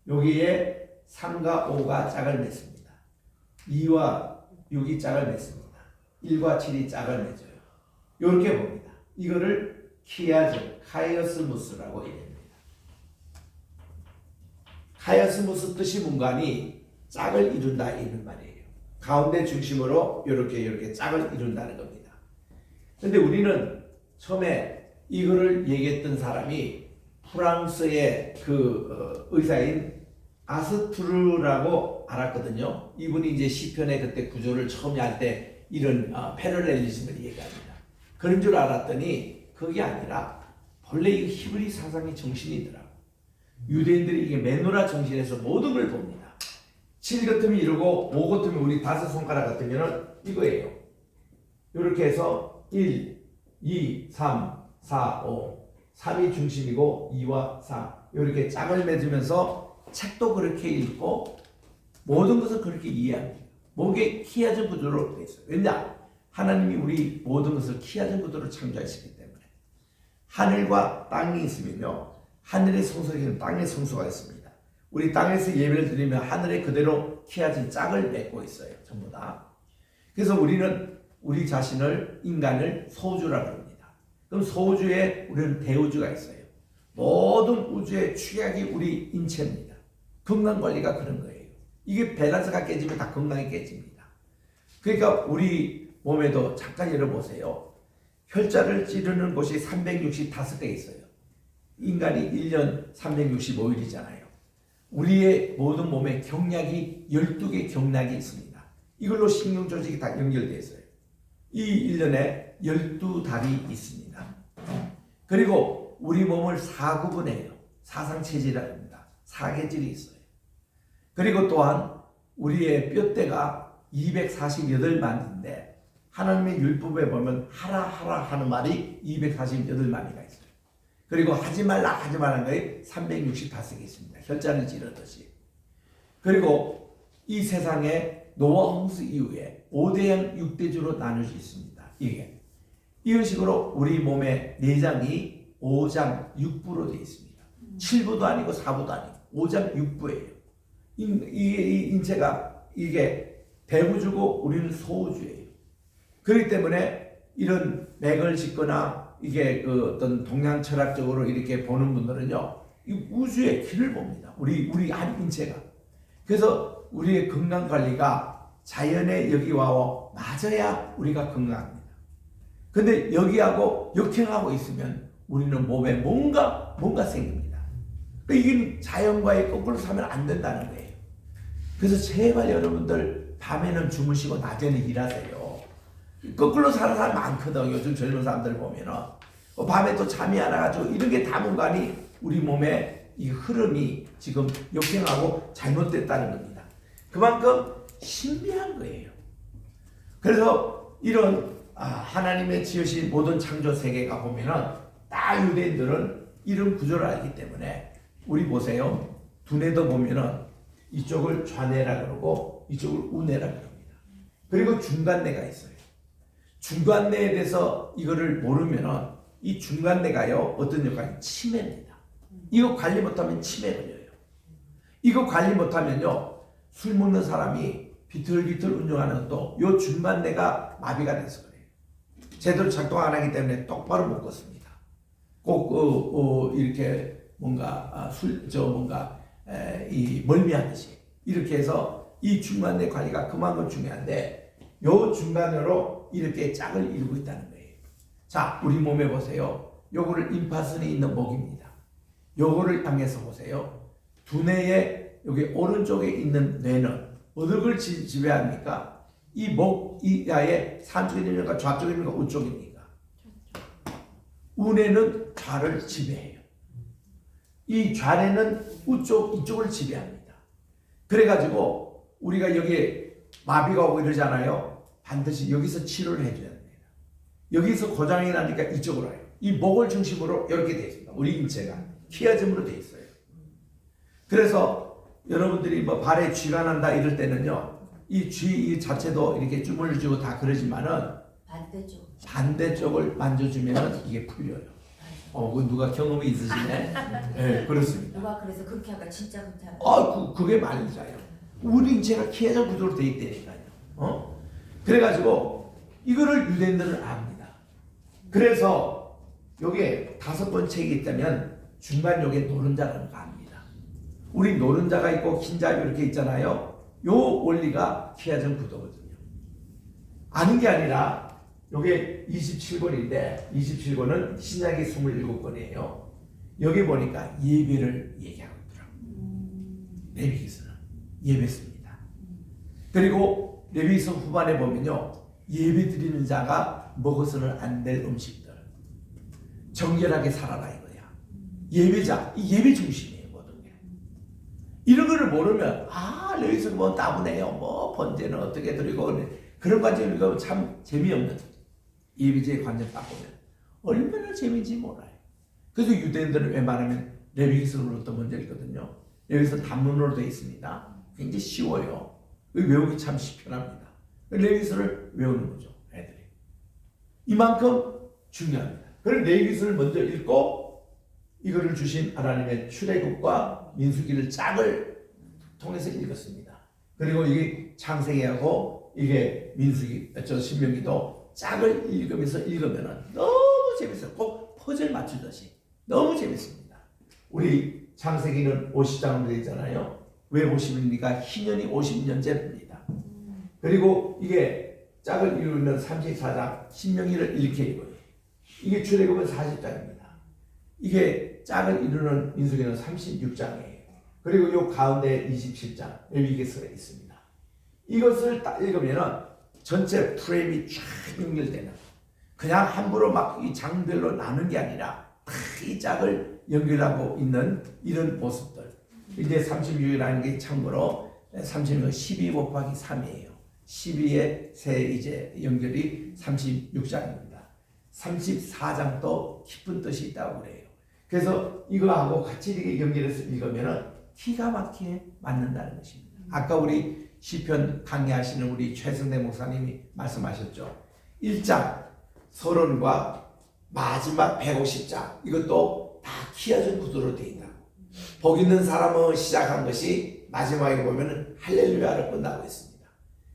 여기에 3과 5가 짝을 맺습니다. 2와 6이 짝을 맺습니다. 1과 7이 짝을 맺어요. 이렇게 봅니다. 이거를 키아즈, 카이어스무스라고 얘기합니다. 카이어스무스 뜻이 뭔가니 짝을 이룬다 이런 말이에요. 가운데 중심으로 이렇게 짝을 이룬다는 겁니다. 근데 우리는 처음에 이거를 얘기했던 사람이 프랑스의 그 의사인 아스투르라고 알았거든요. 이분이 이제 시편의 그때 구조를 처음에 할 때 이런 패럴렐리즘을 얘기합니다. 그런 줄 알았더니 그게 아니라 본래 이 히브리 사상의 정신이더라고. 유대인들이 이게 메노라 정신에서 모든 걸 봅니다. 7 같으면 이러고 5 같으면 우리 5손가락 같으면 이거예요. 이렇게 해서 1, 2, 3, 4, 5 3이 중심이고 2와 4 이렇게 짝을 맺으면서 책도 그렇게 읽고 모든 것을 그렇게 이해합니다. 목에 키아전 구조로 되어 있어요. 왜냐? 하나님이 우리 모든 것을 키아전 구조로 창조하셨기 때문에 하늘과 땅이 있으면요 하늘의 성소에는 땅의 성소가 있습니다. 우리 땅에서 예배를 드리면 하늘에 그대로 키워진 짝을 맺고 있어요. 전부 다. 그래서 우리는 우리 자신을 인간을 소주라고 합니다. 그럼 소주에 우리는 대우주가 있어요. 모든 우주의 축약이 우리 인체입니다. 건강관리가 그런 거예요. 이게 밸런스가 깨지면 다 건강이 깨집니다. 그러니까 우리 몸에도 잠깐 열어보세요. 혈자를 찌르는 곳이 365개 있어요. 인간이 1년 365일이잖아요. 우리의 모든 몸에 경략이 12개 경락이 있습니다. 이걸로 신경조직이 다 연결되어 있어요. 이 1년에 12달이 있습니다. 그리고 우리 몸을 4구분해요. 사상체질이라고 합니다. 4계절이 있어요. 그리고 또한 우리의 뼈대가 248마리인데 하나님의 율법에 보면 하라 하는 말이 248마리가 있어요. 그리고 하지 말라 하지 말라는 것이 365개 있습니다. 혈자를 찌르듯이. 그리고 이 세상에 노아 홍수 이후에 5대양 6대주로 나눠져 있습니다. 이게 이런 식으로 우리 몸의 내장이 5장 6부로 되어 있습니다. 7부도 아니고 4부도 아니고 5장 6부예요. 이 인체가 이게 대부주고 우리는 소우주예요. 그렇기 때문에 이런 맥을 짚거나 이게 그 어떤 동양 철학적으로 이렇게 보는 분들은요, 이 우주의 길을 봅니다. 우리 한 인체가. 그래서 우리의 건강 관리가 자연의 여기와 맞아야 우리가 건강합니다. 근데 여기하고 역행하고 있으면 우리는 몸에 뭔가 생깁니다. 이게 자연과의 거꾸로 사면 안 된다는 거예요. 그래서 제발 여러분들 밤에는 주무시고 낮에는 일하세요. 거꾸로 사는 사람 많거든. 요즘 젊은 사람들 보면은 밤에 또 잠이 안 와가지고 이런 게 다 뭔가니 우리 몸의 이 흐름이 지금 역행하고 잘못됐다는 겁니다. 그만큼 신비한 거예요. 그래서 이런 하나님의 지으신 모든 창조 세계가 보면은 다 유대인들은 이런 구조를 알기 때문에 우리 보세요. 두뇌도 보면은 이쪽을 좌뇌라 그러고 이쪽을 우뇌라 그럽니다. 그리고 중간뇌가 있어요. 중간뇌에 대해서 이거를 모르면은 이 중간뇌가요 어떤 역할이 치매입니다. 이거 관리 못하면 치매 걸려요. 이거 관리 못하면요 술 먹는 사람이 비틀비틀 운전하는 것도 요 중간뇌가 마비가 돼서 그래요. 제대로 작동 안 하기 때문에 똑바로 못 걷습니다. 꼭 이렇게 뭔가 이 멀미하듯이 이렇게 해서 이 중간뇌 관리가 그만큼 중요한데 요 중간으로 이렇게 짝을 이루고 있다는 거예요. 자, 우리 몸에 보세요. 요거를 임파선에 있는 목입니다. 요거를 향해서 보세요. 두뇌의 여기 오른쪽에 있는 뇌는 어느 걸 지배합니까? 이 목, 이 야의 산쪽입니까? 좌쪽입니까? 우쪽입니까? 우뇌는 좌를 지배해요. 이 좌뇌는 우쪽, 이쪽을 지배합니다. 그래가지고 우리가 여기에 마비가 오고 이러잖아요. 반드시 여기서 치료를 해줘야 됩니다. 여기서 고장이 나니까 이쪽으로 와요. 이 목을 중심으로 이렇게 되어 있습니다. 우리 인체가 키아즘으로 되어 있어요. 그래서 여러분들이 뭐 발에 쥐가 난다 이럴 때는요, 이 쥐 자체도 이렇게 주물주고 다 그러지만은 반대쪽을 만져주면 이게 풀려요. 그 누가 경험이 있으시네? 네, 그렇습니다. 누가 그래서 그렇게 하니까 진짜 그렇게 하는 그게 말이잖아요. 우리 인체가 키아즘 구조로 되어 있다니까요. 그래가지고 이거를 유대인들은 압니다. 그래서 여기에 5번째가 있다면 중간 여기에 노른자라는 거 압니다. 우리 노른자가 있고 흰자 이렇게 있잖아요. 요 원리가 키아즘 구도거든요. 아는 게 아니라 요게 27권인데 27권은 신약이 27권이에요. 여기 보니까 예배를 얘기하고 있더라고요. 레위기서는 예배 씁니다. 그리고 레위기서 후반에 보면요. 예배 드리는 자가 먹어서는 안 될 음식들 정결하게 살아라 이거야. 예배자, 이 예배 중심이에요. 모든 게. 이런 거를 모르면 레위기서 뭐 따분해요. 뭐 번제는 어떻게 드리고 그런 관점 읽으면 참 재미없는 예배제의 관점 딱 보면 얼마나 재미인지 몰라요. 그래서 유대인들은 웬만하면 레위기서로부터 먼저 읽거든요. 레위기서 단문으로 되어 있습니다. 굉장히 쉬워요. 외우기 참 편합니다. 레위기서를 외우는 거죠, 애들이. 이만큼 중요합니다. 그럼 레위기서를 먼저 읽고 이거를 주신 하나님의 출애굽과 민수기를 짝을 통해서 읽었습니다. 그리고 이게 창세기하고 이게 민수기, 신명기도 짝을 읽으면서 읽으면은 너무 재밌어요. 꼭 퍼즐 맞추듯이 너무 재밌습니다. 우리 창세기는 50장으로 되어 있잖아요. 왜 50입니까? 희년이 50년째입니다. 그리고 이게 짝을 이루면 34장, 신명기를 이렇게 읽어요. 이게 출애굽은 40장입니다. 이게 짝을 이루는 민수기는 36장이에요. 그리고 요 가운데 27장 레위기서가 있습니다. 이것을 딱 읽으면은 전체 프레임이 쫙 연결되는, 그냥 함부로 막 이 장별로 나눈 게 아니라 딱 이 짝을 연결하고 있는 이런 모습들. 이제 36이라는 게 참고로 36은 12 곱하기 3이에요. 12의 세 이제 연결이 36장입니다. 34장도 깊은 뜻이 있다고 그래요. 그래서 이거하고 같이 이렇게 연결해서 읽으면은 기가 막히게 맞는다는 것입니다. 아까 우리 시편 강의하시는 우리 최승대 목사님이 말씀하셨죠. 1장 서론과 마지막 150장 이것도 다 키워준 구도로 되어 있다. 복 있는 사람은 시작한 것이 마지막에 보면은 할렐루야로 끝나고 있습니다.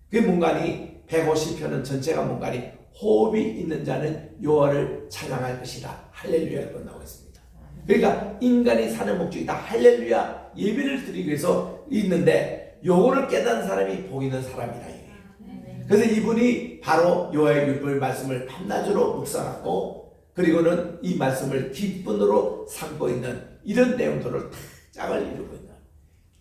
그 문간이 150편은 전체가 문간이 호흡이 있는 자는 여호와를 찬양할 것이라 할렐루야로 끝나고 있습니다. 그러니까 인간이 사는 목적이 다 할렐루야 예배를 드리기 위해서 있는데 요거를 깨닫는 사람이 복 있는 사람이다. 그래서 이분이 바로 여호와의 율법 말씀을 밤낮으로 묵상하고 그리고는 이 말씀을 기쁨으로 삼고 있는 이런 내용들을 다 짝을 이루고 있는,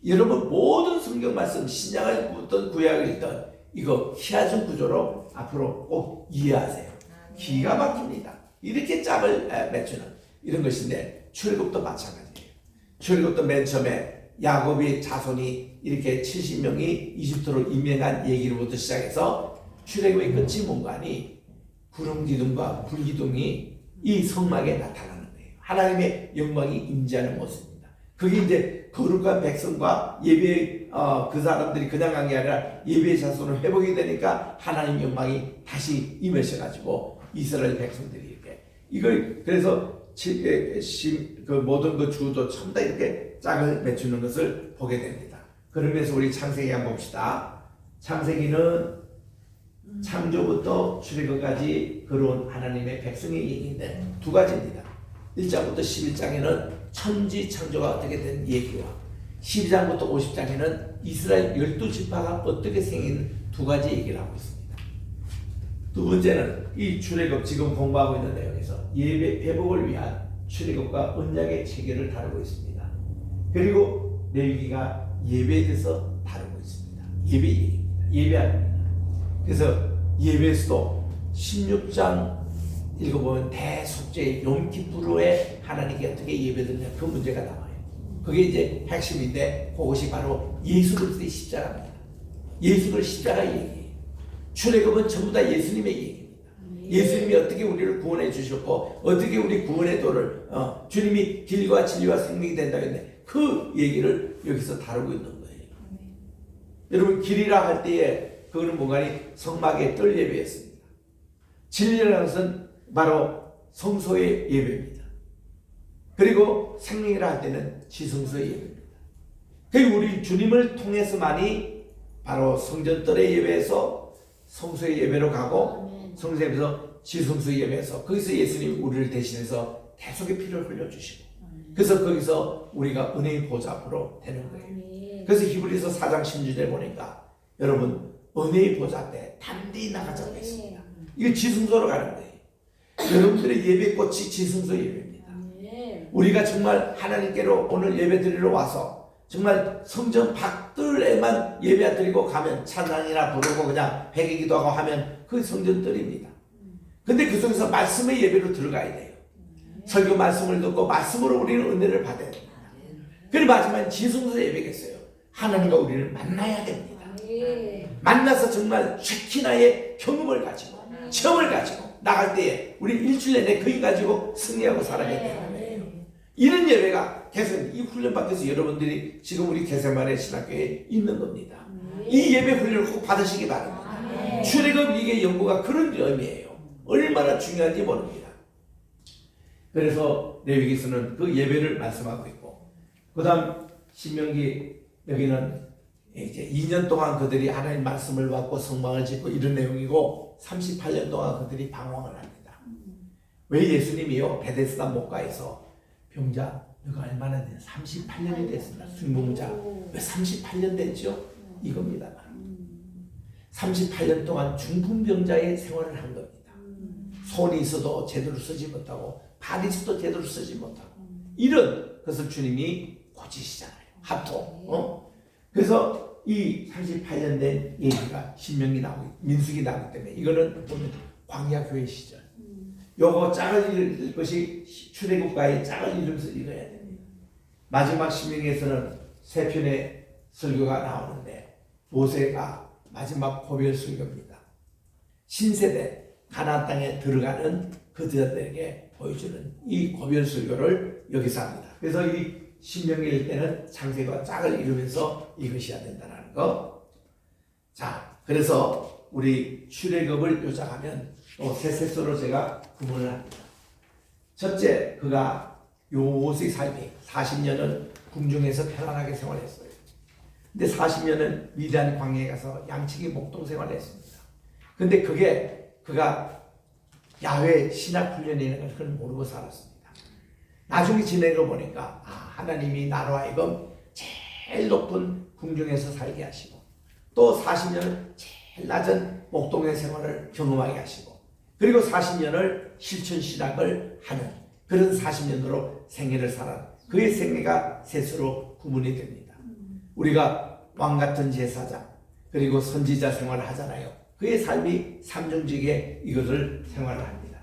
여러분 모든 성경 말씀 신약을 읽든 구약을 읽든 이거 키워준 구조로 앞으로 꼭 이해하세요. 기가 막힙니다. 이렇게 짝을 맺추는 이런 것인데 출애굽도 마찬가지예요. 출애굽도 맨 처음에 야곱의 자손이 이렇게 70명이 이집트로 임명한 얘기로부터 시작해서 출애굽의 끝이 뭔가니 구름 기둥과 불 기둥이 이 성막에 나타나는 거예요. 하나님의 영광이 임재하는 모습입니다. 그게 이제 거룩한 백성과 예배 그 사람들이 그냥 간 게 아니라 예배의 자손을 회복이 되니까 하나님 영광이 다시 임하셔가지고 이스라엘 백성들이 이렇게 이걸 그래서 그 모든 그 주도 전부 다 이렇게 짝을 맺추는 것을 보게 됩니다. 그러면서 우리 창세기 한번 봅시다. 창세기는 창조부터 출애굽까지 그런 하나님의 백성의 얘기인데 두 가지입니다. 1장부터 11장에는 천지 창조가 어떻게 된 얘기와 12장부터 50장에는 이스라엘 12지파가 어떻게 생긴 두 가지 얘기를 하고 있습니다. 두 번째는 이 출애굽 지금 공부하고 있는 내용에서 예배 회복을 위한 출애굽과 언약의 체계를 다루고 있습니다. 그리고 레위기가 예배에 대해서 다루고 있습니다. 예배 얘기입니다. 예배합니다. 그래서 예배에서도 16장 읽어보면 대속죄 욤키푸르에 하나님께 어떻게 예배드리냐 그 문제가 나와요. 그게 이제 핵심인데 그것이 바로 예수 그리스도의 십자가입니다. 예수 그리스도의 십자가 얘기예요. 출애굽은 전부 다 예수님의 얘기입니다. 예수님이 어떻게 우리를 구원해 주셨고 어떻게 우리 구원의 도를 주님이 길과 진리와 생명이 된다고 했는데 그 얘기를 여기서 다루고 있는 거예요. 여러분 길이라 할 때에 그거는 뭔가니 성막의 뜰 예배였습니다. 진리라는 것은 바로 성소의 예배입니다. 그리고 생명이라 할 때는 지성소의 예배입니다. 그 우리 주님을 통해서만이 바로 성전뜰의 예배에서 성소의 예배로 가고 성소에서 지성소의 예배에서 거기서 예수님이 우리를 대신해서 대속의 피를 흘려주시고 그래서 거기서 우리가 은혜의 보좌 앞으로 되는 거예요. 그래서 히브리서 4장 16절에 보니까 여러분 은혜의 보좌 때 담대히 나가자고 했습니다. 이거 지성소로 가는 거예요. 여러분들의 예배꽃이 지성소 예배입니다. 우리가 정말 하나님께로 오늘 예배 드리러 와서 정말 성전 밖뜰에만 예배 드리고 가면 찬양이나 부르고 그냥 회개기도 하고 하면 그 성전 뜰입니다. 근데 그 속에서 말씀의 예배로 들어가야 돼요. 설교 말씀을 듣고 말씀으로 우리는 은혜를 받아야 됩니다. 그리고 마지막엔 지성소 예배겠어요. 하나님과 우리를 만나야 됩니다. 만나서 정말 쉐키나의 경험을 가지고 체험을 가지고 나갈 때에 우리 일주일 내내 그걸 가지고 승리하고 살아야 되는 거예요. 이런 예배가 계속 이 훈련 받아서 여러분들이 지금 우리 개세만의 신학교에 있는 겁니다. 이 예배 훈련을 꼭 받으시기 바랍니다. 출애굽 이게 연구가 그런 의미예요. 얼마나 중요한지 모릅니다. 그래서 레위기서는 그 예배를 말씀하고 있고, 그 다음 신명기 여기는 이제 2년 동안 그들이 하나님 말씀을 받고 성막을 짓고 이런 내용이고, 38년 동안 그들이 방황을 합니다. 왜 예수님이요 베데스다 목가에서 병자 너가 얼마나 됐냐 38년이 됐습니다. 순봉자 왜 38년 됐죠? 이겁니다. 38년 동안 중풍병자의 생활을 한 겁니다. 손이 있어도 제대로 쓰지 못하고 발이 있어도 제대로 쓰지 못하고 이런 것을 주님이 고치시잖아요. 합통. 그래서 이 38년 된 얘기가 신명기 나오고 민수기 나오기 때문에 이거는 보면 광야 교회 시절. 요거 짝을 읽을 것이 출애굽과의 짝을 이루면서 읽어야 됩니다. 마지막 신명기에서는 세 편의 설교가 나오는데 모세가 마지막 고별 설교입니다. 신세대 가나안 땅에 들어가는 그들에게 보여주는 이 고별 설교를 여기서 합니다. 그래서 이 신명기일 때는 창세기와 짝을 이루면서 이것이야 된다는 거. 자, 그래서 우리 출애굽을 요약하면 또 세세서로 제가 구분을 합니다. 첫째, 그가 요셉의 삶이 40년은 궁중에서 편안하게 생활했어요. 근데 40년은 미디안 광야에 가서 양치기 목동 생활을 했습니다. 근데 그가 야훼 신학 훈련이라는 걸 그걸 모르고 살았습니다. 나중에 지내고 보니까 하나님이 나로 하여금 제일 높은 궁중에서 살게 하시고 또 40년은 제일 낮은 목동의 생활을 경험하게 하시고 그리고 40년을 실천 신학을 하는 그런 40년으로 생애를 살아 그의 생애가 셋으로 구분이 됩니다. 우리가 왕같은 제사장 그리고 선지자 생활을 하잖아요. 그의 삶이 삼중직에 이것을 생활을 합니다.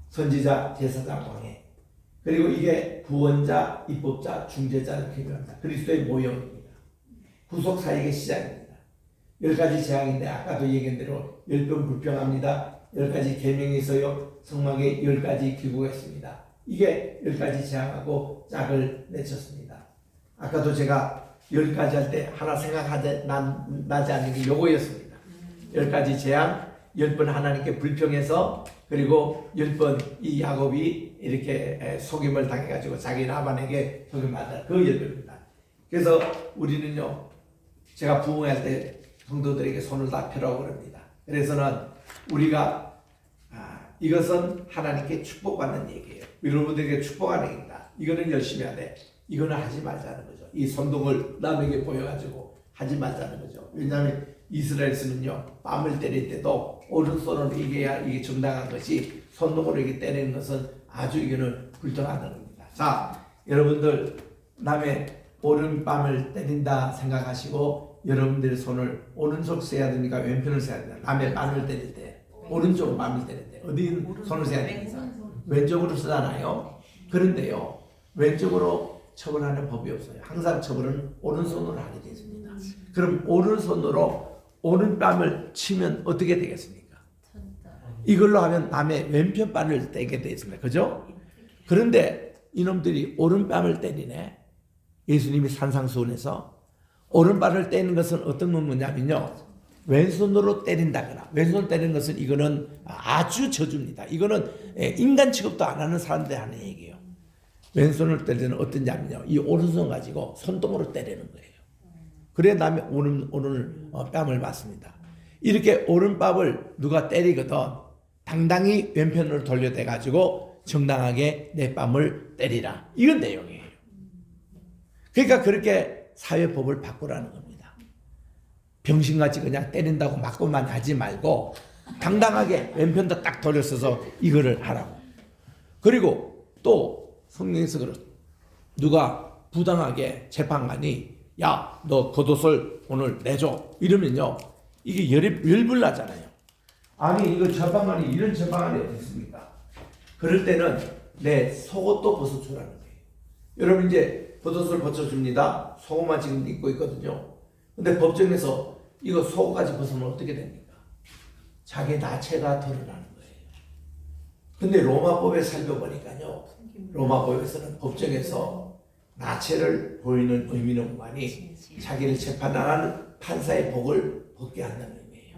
선지자, 제사장, 왕에 그리고 이게 구원자, 입법자, 중재자를 기록합니다. 그리스도의 모형입니다. 구속사역의 시작입니다. 10가지 재앙인데 아까도 얘기한 대로 10번 불평합니다. 10가지 계명이 있어요. 성막에 10가지 기구가 있습니다. 이게 10가지 재앙하고 짝을 맺혔습니다. 아까도 제가 10가지 할 때 하나 생각하지 나지 않는 게 요거였습니다. 10가지 재앙, 10번 하나님께 불평해서 그리고 10번 이 야곱이 이렇게 속임을 당해가지고 자기 라반에게 속임받아 그 10번입니다. 그래서 우리는요 제가 부흥할 때 성도들에게 손을 다 펴라고 그럽니다. 그래서는 우리가 이것은 하나님께 축복받는 얘기예요. 여러분들에게 축복하는 얘기다. 이거는 열심히 하되 이거는 하지 말자는 거죠. 이 선동을 남에게 보여가지고 하지 말자는 거죠. 왜냐하면 이스라엘에서는요 뺨을 때릴 때도 오른손으로 이겨야 이게 정당한 것이 손목으로 이렇게 때리는 것은 아주 이거는 불정하다는 겁니다. 자, 여러분들 남의 오른뺨을 때린다 생각하시고 여러분들의 손을 오른쪽 써야 됩니까? 왼편을 써야 됩니까? 남의 뺨을 때릴 때 오른쪽으로 뺨을 때릴 때 어디 손을 써야 됩니까? 왼쪽으로 쓰잖아요. 그런데요 왼쪽으로 처벌하는 법이 없어요. 항상 처벌은 오른손으로 하게 되어 있습니다. 그럼 오른손으로 오른뺨을 치면 어떻게 되겠습니까? 이걸로 하면 남의 왼편 뺨을 떼게 되어 있습니다. 그죠? 그런데 이놈들이 오른뺨을 때리네. 예수님이 산상수훈에서 오른발을 때리는 것은 어떤 문구냐면요 왼손으로 때린다거나 왼손으로 때리는 것은 이거는 아주 저주입니다. 이거는 인간 취급도 안 하는 사람들이 하는 얘기예요. 왼손을 때리는 어떤 자면요 이 오른손 가지고 손등으로 때리는 거예요. 그래 남의 오른 뺨을 맞습니다. 이렇게 오른뺨을 누가 때리거든 당당히 왼편으로 돌려대 가지고 정당하게 내 뺨을 때리라 이런 내용이에요. 그러니까 그렇게 사회법을 바꾸라는 겁니다. 병신같이 그냥 때린다고 맞고만 하지 말고 당당하게 왼편도 딱 돌려서서 이거를 하라고. 그리고 또 성경에서 그렇 누가 부당하게 재판관이 야 너 겉옷을 오늘 내줘 이러면요 이게 열불나잖아요. 아니 이거 재판관이 이런 재판관이 어디 있습니까? 그럴 때는 내 속옷도 벗어주라는 거예요. 여러분 이제 겉옷을 벗어줍니다. 속옷만 지금 입고 있거든요. 근데 법정에서 이거 속옷까지 벗으면 어떻게 됩니까? 자기 나체가 드러나는 거예요. 근데 로마법에 살펴보니까요 로마법에서는 법정에서 나체를 보이는 의미는 무관히 자기를 재판하는 판사의 복을 벗게 한다는 의미예요.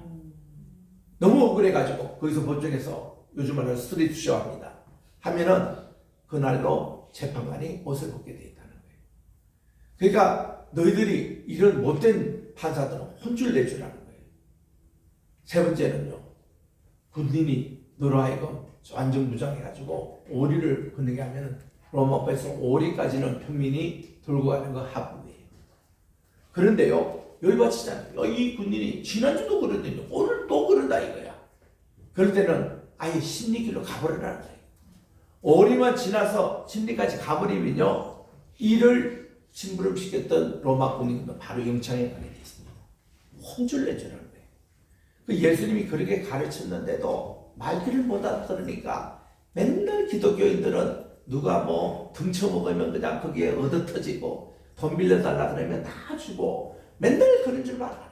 너무 억울해가지고 거기서 법정에서 요즘 말하는 스트리트 쇼 합니다. 하면은 그날로 재판관이 옷을 벗게 되어 있다는 거예요. 그러니까 너희들이 이런 못된 판사들은 혼쭐 내주라는 거예요. 세 번째는요, 군인이 너로 하여금 완전 무장해가지고 오리를 건너게 하면 로마법에서 오리까지는 평민이 돌고 가는 거 합법이에요. 그런데요, 열받치잖아요. 이 군인이 지난주도 그러더니 오늘 또 그런다 이거야. 그럴 때는 아예 심리길로 가버리라는 거예요. 오리만 지나서 심리까지 가버리면요, 이를 심부름시켰던 로마 군인도 바로 영창에 가게 돼 있습니다. 혼쭐 내주라는 거예요. 그 예수님이 그렇게 가르쳤는데도 말귀를 못 알아들으니까 맨날 기독교인들은 누가 뭐 등쳐먹으면 그냥 거기에 얻어터지고 돈 빌려달라 그러면 다 주고 맨날 그런 줄 알아라.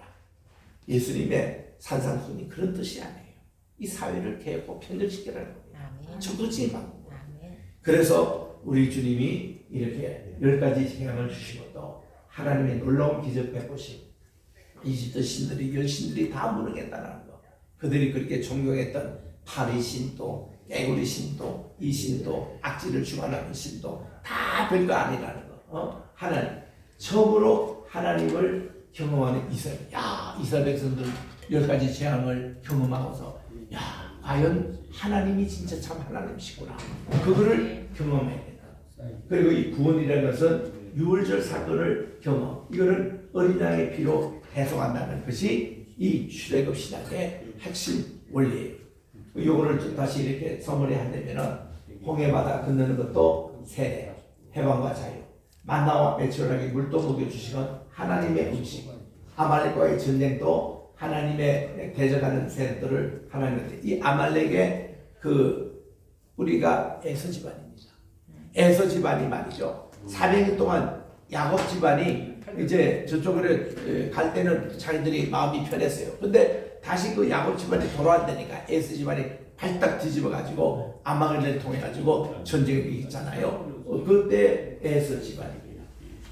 예수님의 산상순이 그런 뜻이 아니에요. 이 사회를 개혁하고 편결시키라는 거예요. 적극적인 방법. 그래서 우리 주님이 이렇게 10가지 재앙을 주시고 또 하나님의 놀라운 기적 베푸시고 이집트 신들이 열신들이 다 무능했다는 거. 그들이 그렇게 존경했던 파리 신도, 깨구리 신도, 이 신도, 악질을 주관하는 신도 다 별거 아니라는 거. 하나님 처음으로 하나님을 경험하는 이스라엘. 이스라엘 백성들 10가지 재앙을 경험하고서 과연 하나님이 진짜 참 하나님이시구나. 그거를 경험해야 된다. 그리고 이 구원이라는 것은 유월절 사건을 경험. 이거는 어린 양의 피로 해석한다는 것이 이 출애굽 신학의 핵심 원리예요. 요거를 좀 다시 이렇게 서머리한다면은 홍해바다 건너는 것도 세례, 해방과 자유, 만나와 매출하게 물도 먹여주시는 하나님의 음식, 아말렉과의 전쟁도 하나님의 대적하는 세력들을 하나님한테, 이 아말렉의 그 우리가 에서 집안입니다. 에서 집안이 말이죠. 400년 동안 야곱 집안이 이제 저쪽으로 갈 때는 자기들이 마음이 편했어요. 근데 다시 그 야곱 집안이 돌아왔다니까 에서 집안이 발딱 뒤집어 가지고 아말렉을 통해 가지고 전쟁이 있잖아요. 그때 에서 집안입니다.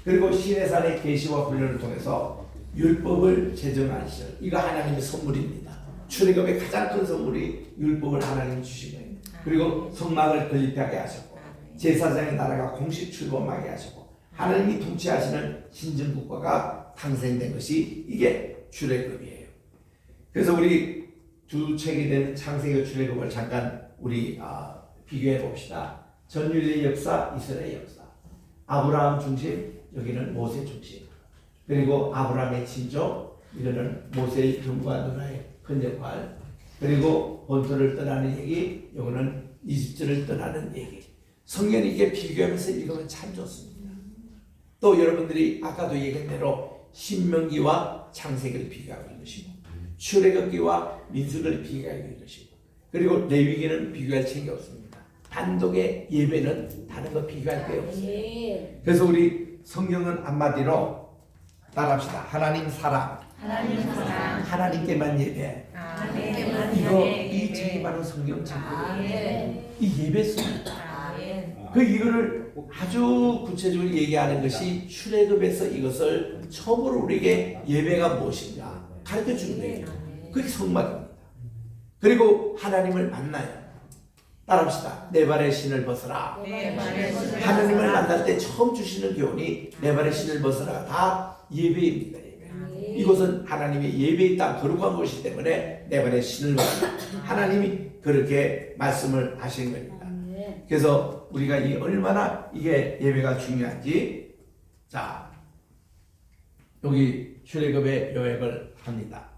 그리고 시내산의 계시와 훈련을 통해서 율법을 제정하시죠. 이거 하나님의 선물입니다. 출애굽의 가장 큰 선물이 율법을 하나님이 주신 거예요. 그리고 성막을 건립하게 하셨고 제사장의 나라가 공식 출범하게 하셨고 하나님이 통치하시는 신정국가가 탄생된 것이 이게 출애굽이에요. 그래서 우리 두 책이 된 창세기와 출애굽을 잠깐 우리 비교해 봅시다. 전율의 역사, 이스라엘의 역사. 아브라함 중심, 여기는 모세 중심. 그리고 아브라함의 친족, 이거는 모세의 형과 누나의 큰 역할. 그리고 본토를 떠나는 얘기, 이거는 이집트를 떠나는 얘기. 성경이 이게 비교하면서 읽으면 참 좋습니다. 또 여러분들이 아까도 얘기한 대로 신명기와 창세기를 비교하고 있으시고 출애굽기와 민수기를 비교하고 있으시고 그리고 레위기는 비교할 책이 없습니다. 단독의 예배는 다른 거 비교할 게 없어요. 그래서 우리 성경은 한마디로 따라합시다. 하나님 사랑, 하나님께만 예배. 이거 이 책이 바로 성경 책이에요. 이 예배입니다. 이거를 아주 구체적으로 얘기하는 것이 출애굽에서 이것을 처음으로 우리에게 예배가 무엇인가 가르쳐 주는 거예요. 그게 성막입니다. 그리고 하나님을 만나요. 따라합시다. 내 발의 신을 벗어라. 하나님을 만날 때 처음 주시는 교훈이 내 발의 신을 벗어라. 다 예배입니다. 예배. 이곳은 하나님의 예배의 땅 거룩한 곳이기 때문에 내 발의 신을 벗어라. 하나님이 그렇게 말씀을 하신 겁니다. 그래서 우리가 이 얼마나 이게 예배가 중요한지, 자 여기 출애굽의 요약을 합니다.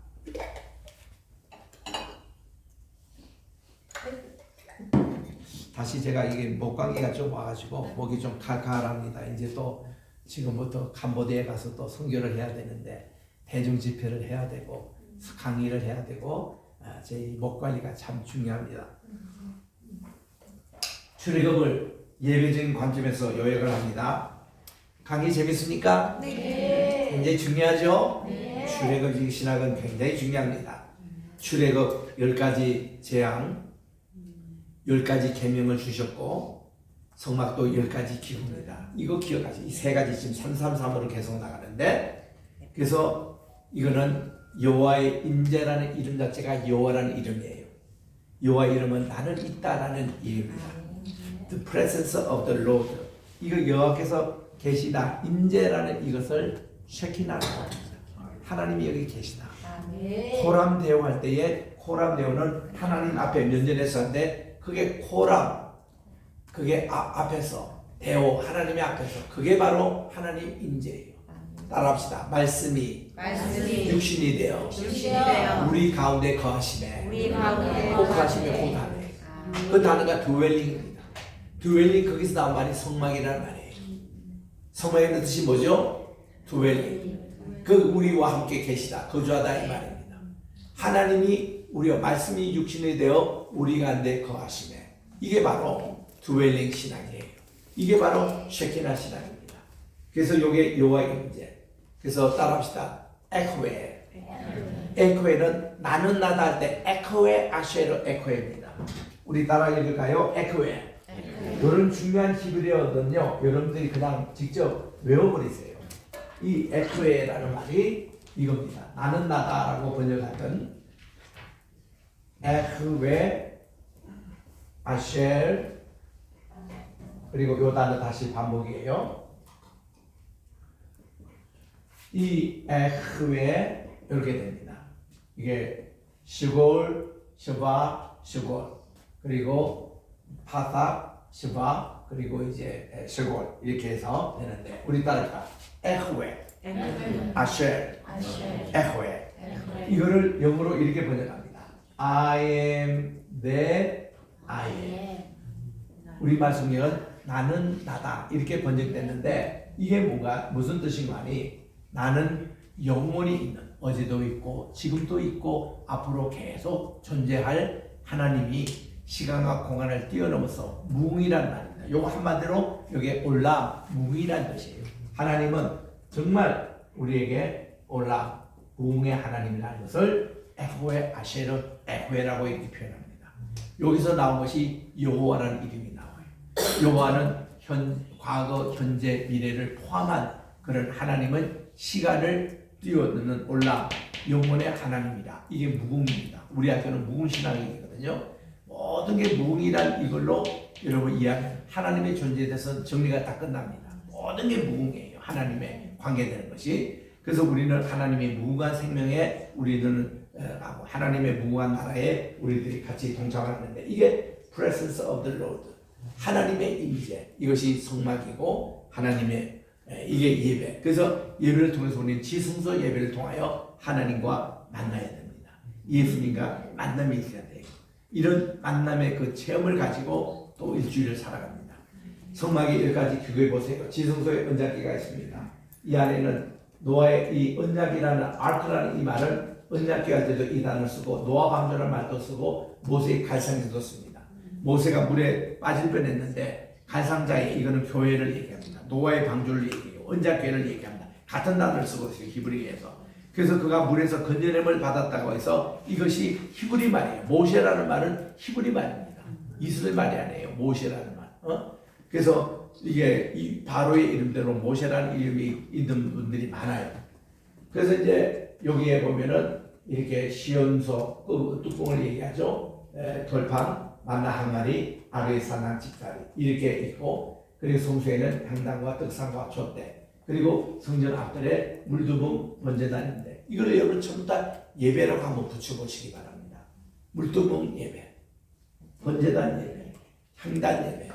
다시 제가 이게 목감기가 좀 와가지고 목이 좀 칼칼합니다. 이제 또 지금부터 캄보디아에 가서 또 선교를 해야 되는데 대중 집회를 해야 되고 강의를 해야 되고 제 목 관리가 참 중요합니다. 출애굽을 예배적인 관점에서 요약을 합니다. 강의 재밌습니까? 네. 굉장히 중요하죠? 네. 출애굽 신학은 굉장히 중요합니다. 출애굽 10가지 재앙, 10가지 계명을 주셨고 성막도 10가지 기호입니다. 이거 기억하세요. 이 세 가지 지금 333으로 계속 나가는데, 그래서 이거는 여호와의 임재라는 이름 자체가 여호와라는 이름이에요. 여호와 이름은 나는 있다라는 이름입니다. the presence of the Lord. 이거 여호와께서 계시다. 임재라는 이것을 쉐키나라고 합니다. 하나님이 여기 계시다. 코람 대오할 때에 코람 대오는 하나님 앞에 면전에서 하는데 그게 코람, 그게 앞에서 대오, 하나님의 앞에서 그게 바로 하나님 임재예요. 따라합시다. 말씀이 육신이 되어 우리 가운데 거하심에 꼭 거하심에 꼭 하네. 그 단어가 드웰링입니다. 드웰링 거기서 나온 말이 성막이라는 말이에요. 성막의 뜻이 뭐죠? 드웰링. 그 우리와 함께 계시다. 거주하다 이 말입니다. 하나님이 우리와 말씀이 육신이 되어 우리 가운데 거하심에 이게 바로 드웰링 신앙이에요. 이게 바로 쉐키나 신앙입니다. 그래서 이게 여호와의 임재. 그래서 따라합시다. 에코에. 에코에는 나는 나다 할 때 에코에 아쉐르 에코에입니다. 우리 따라 읽을까요? 에코에. 이런 중요한 히브리어는요, 여러분들이 그냥 직접 외워버리세요. 이 에코에라는 말이 이겁니다. 나는 나다라고 번역하던 에코에 아쉐르 그리고 요 단어 다시 반복이에요. 이 에흐에 이렇게 됩니다. 이게 시골, 셔바, 시골 그리고 파사, 셔바 그리고 이제 시골 이렇게 해서 되는데 우리 따라가 에흐에, 아쉘, 에흐에 이거를 영어로 이렇게 번역합니다. I am that I am. 우리말 성경은 나는 나다 이렇게 번역됐는데 이게 무슨 뜻인가 하니 나는 영원히 있는 어제도 있고 지금도 있고 앞으로 계속 존재할 하나님이 시간과 공간을 뛰어넘어서 무궁이란 말입니다. 요거 한마디로 여기에 올라 무궁이란 뜻이에요. 하나님은 정말 우리에게 올라 무궁의 하나님이라는 것을 에호에 아쉐르 에호에라고 이렇게 표현합니다. 여기서 나온 것이 여호와라는 이름이 나와요. 여호와는 과거, 현재, 미래를 포함한 그런 하나님은 시간을 뛰어넘는 올라 영원의 하나님이다. 이게 무궁입니다. 우리 학교는 무궁신앙이거든요. 모든 게 무궁이란 이걸로 여러분 이해하면 하나님의 존재에 대해서 정리가 다 끝납니다. 모든 게 무궁이에요. 하나님의 관계되는 것이. 그래서 우리는 하나님의 무궁한 생명에 우리는 하나님의 무궁한 나라에 우리들이 같이 동참하는데 이게 presence of the Lord. 하나님의 임재. 이것이 성막이고 하나님의 이게 예배. 그래서 예배를 통해서 우리는 지성소 예배를 통하여 하나님과 만나야 됩니다. 예수님과 만남이 있어야 돼요. 이런 만남의 그 체험을 가지고 또 일주일을 살아갑니다. 성막에 여기까지 비교해 보세요. 지성소에 언약궤가 있습니다. 이 안에는 노아의 이 언약이라는 아크라는 이 말은 언약궤 할 때도 이 단어를 쓰고 노아 방주라는 말도 쓰고 모세의 갈상에도 씁니다. 모세가 물에 빠질 뻔했는데 갈상자에 이거는 교회를 얘기합니다. 노아의 방주를 얘기해요. 언약궤를 얘기합니다. 같은 단어를 쓰고 있어요. 히브리에서. 그래서 그가 물에서 건져냄을 받았다고 해서 이것이 히브리 말이에요. 모세라는 말은 히브리 말입니다. 이스라엘 말이 아니에요. 모세라는 말. 그래서 이게 이 바로의 이름대로 모세라는 이름이 있는 분들이 많아요. 그래서 이제 여기에 보면은 이렇게 시온소 그 뚜껑을 얘기하죠. 돌판, 만나 항아리, 아르의 산한 직사리 이렇게 있고 그리고 성소에는 향단과 떡상과 촛대 그리고 성전 앞들에 물두멍 번제단인데 이걸 여러분 전부 다 예배라고 한번 붙여보시기 바랍니다. 물두멍 예배, 번제단 예배, 향단 예배,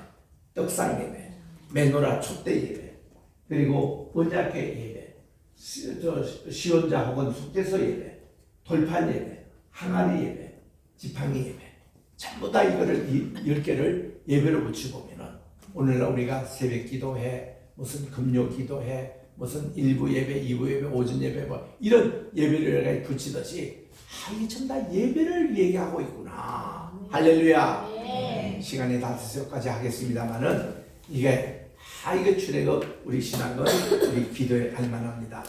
떡상 예배, 메노라 촛대 예배 그리고 언약궤 예배, 시온자 혹은 숙제소 예배, 돌판 예배, 항아리 예배, 지팡이 예배 전부 다 이거를 10개를 예배로 붙여보면은 오늘날 우리가 새벽 기도해 무슨 금요 기도해 무슨 1부 예배 2부 예배 오전 예배 뭐 이런 예배를 붙이듯이 이게 전부 다 예배를 얘기하고 있구나. 할렐루야. 시간이 다 돼서까지 하겠습니다만은 이게 이게 출애굽 우리 신앙은 우리 기도에 할 만합니다.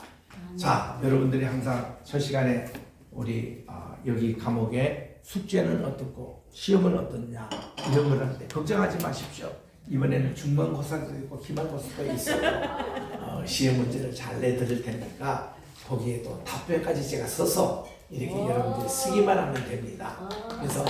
자 여러분들이 항상 첫 시간에 우리 여기 감옥에 숙제는 어떻고 시험은 어떻냐 이런 걸 할 때 걱정하지 마십시오. 이번에는 중간고사도 있고 기말고사도 있어요. 시험 문제를 잘 내드릴 테니까 거기에 또 답변까지 제가 써서 이렇게 여러분들이 쓰기만 하면 됩니다. 그래서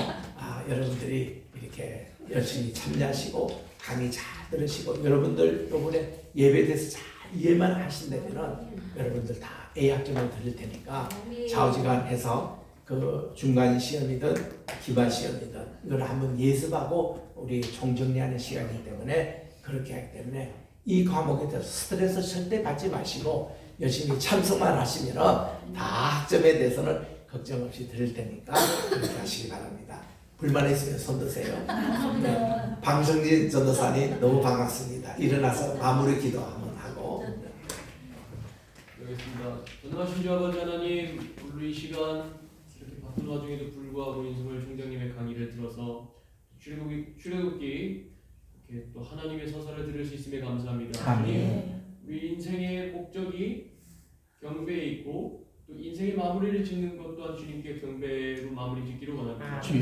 여러분들이 이렇게 열심히 참여하시고 강의 잘 들으시고 여러분들 이번에 예배돼서 잘 이해만 하신다면은 여러분들 다 A학점을 드릴 테니까 좌우지간해서 그 중간 시험이든 기말 시험이든 이걸 한번 예습하고 우리 총정리하는 시간이기 때문에 그렇게 하기 때문에 이 과목에 대해서 스트레스 절대 받지 마시고 열심히 참석만 하시면은 다 학점에 대해서는 걱정 없이 드릴 테니까 그렇게 하시기 바랍니다. 불만 있으면 손 드세요. 네. 방성진 전도사님 너무 반갑습니다. 일어나서 마무리 기도 한번 하고. 알겠습니다. 전능하신 주 아버지 하나님, 오늘 이 시간 이렇게 바쁜 와중에도 불구하고 인성을 총장님의 강의를 들어서 출애굽기 이렇게 또 하나님의 서사를 들을 수 있음에 감사합니다. 아멘. 우리 인생의 목적이 경배에 있고 또 인생의 마무리를 짓는 것 또한 주님께 경배로 마무리 짓기를 원합니다. 주여.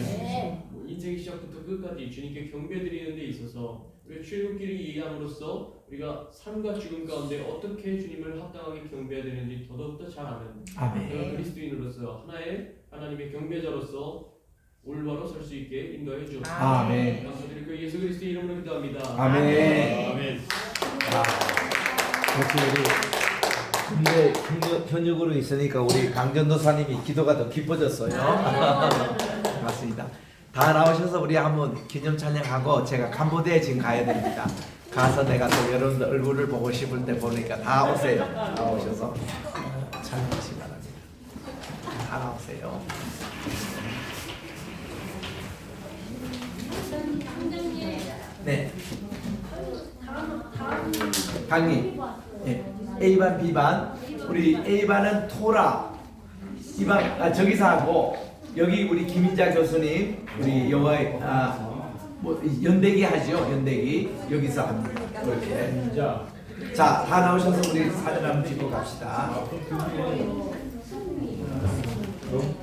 뭐 인생 시작부터 끝까지 주님께 경배드리는 데 있어서 우리 출애굽기를 이해함으로써 우리가 삶과 죽음 가운데 어떻게 주님을 합당하게 경배해야 되는지 더더욱더 잘 아는 아멘. 그런 그리스도인으로서 하나의 하나님의 경배자로서 올바로 설 수 있게 인도해 주옵소서. 아멘. 감사드리고 예수 그리스도의 이름으로 기도합니다. 아멘. 아멘. 그렇게 우리 현역으로 있으니까 우리 강전도사님이 기도가 더 깊어졌어요. 맞습니다. 다 나오셔서 우리 한번 기념 찬양하고 제가 캄보디아에 지금 가야 됩니다. 가서 내가 또 여러분들 얼굴을 보고 싶을 때 보니까 다 오세요. 다 오셔서 찬양하시기 바랍니다. 다 나오세요. 네. 강의. 네. A반, B반. 우리 A반은 토라. B반 저기서 하고 여기 우리 김인자 교수님 우리 영어의 뭐 연대기 하죠. 연대기 여기서 합니다. 이렇게. 자, 다 나오셔서 우리 사진 한번 찍고 갑시다.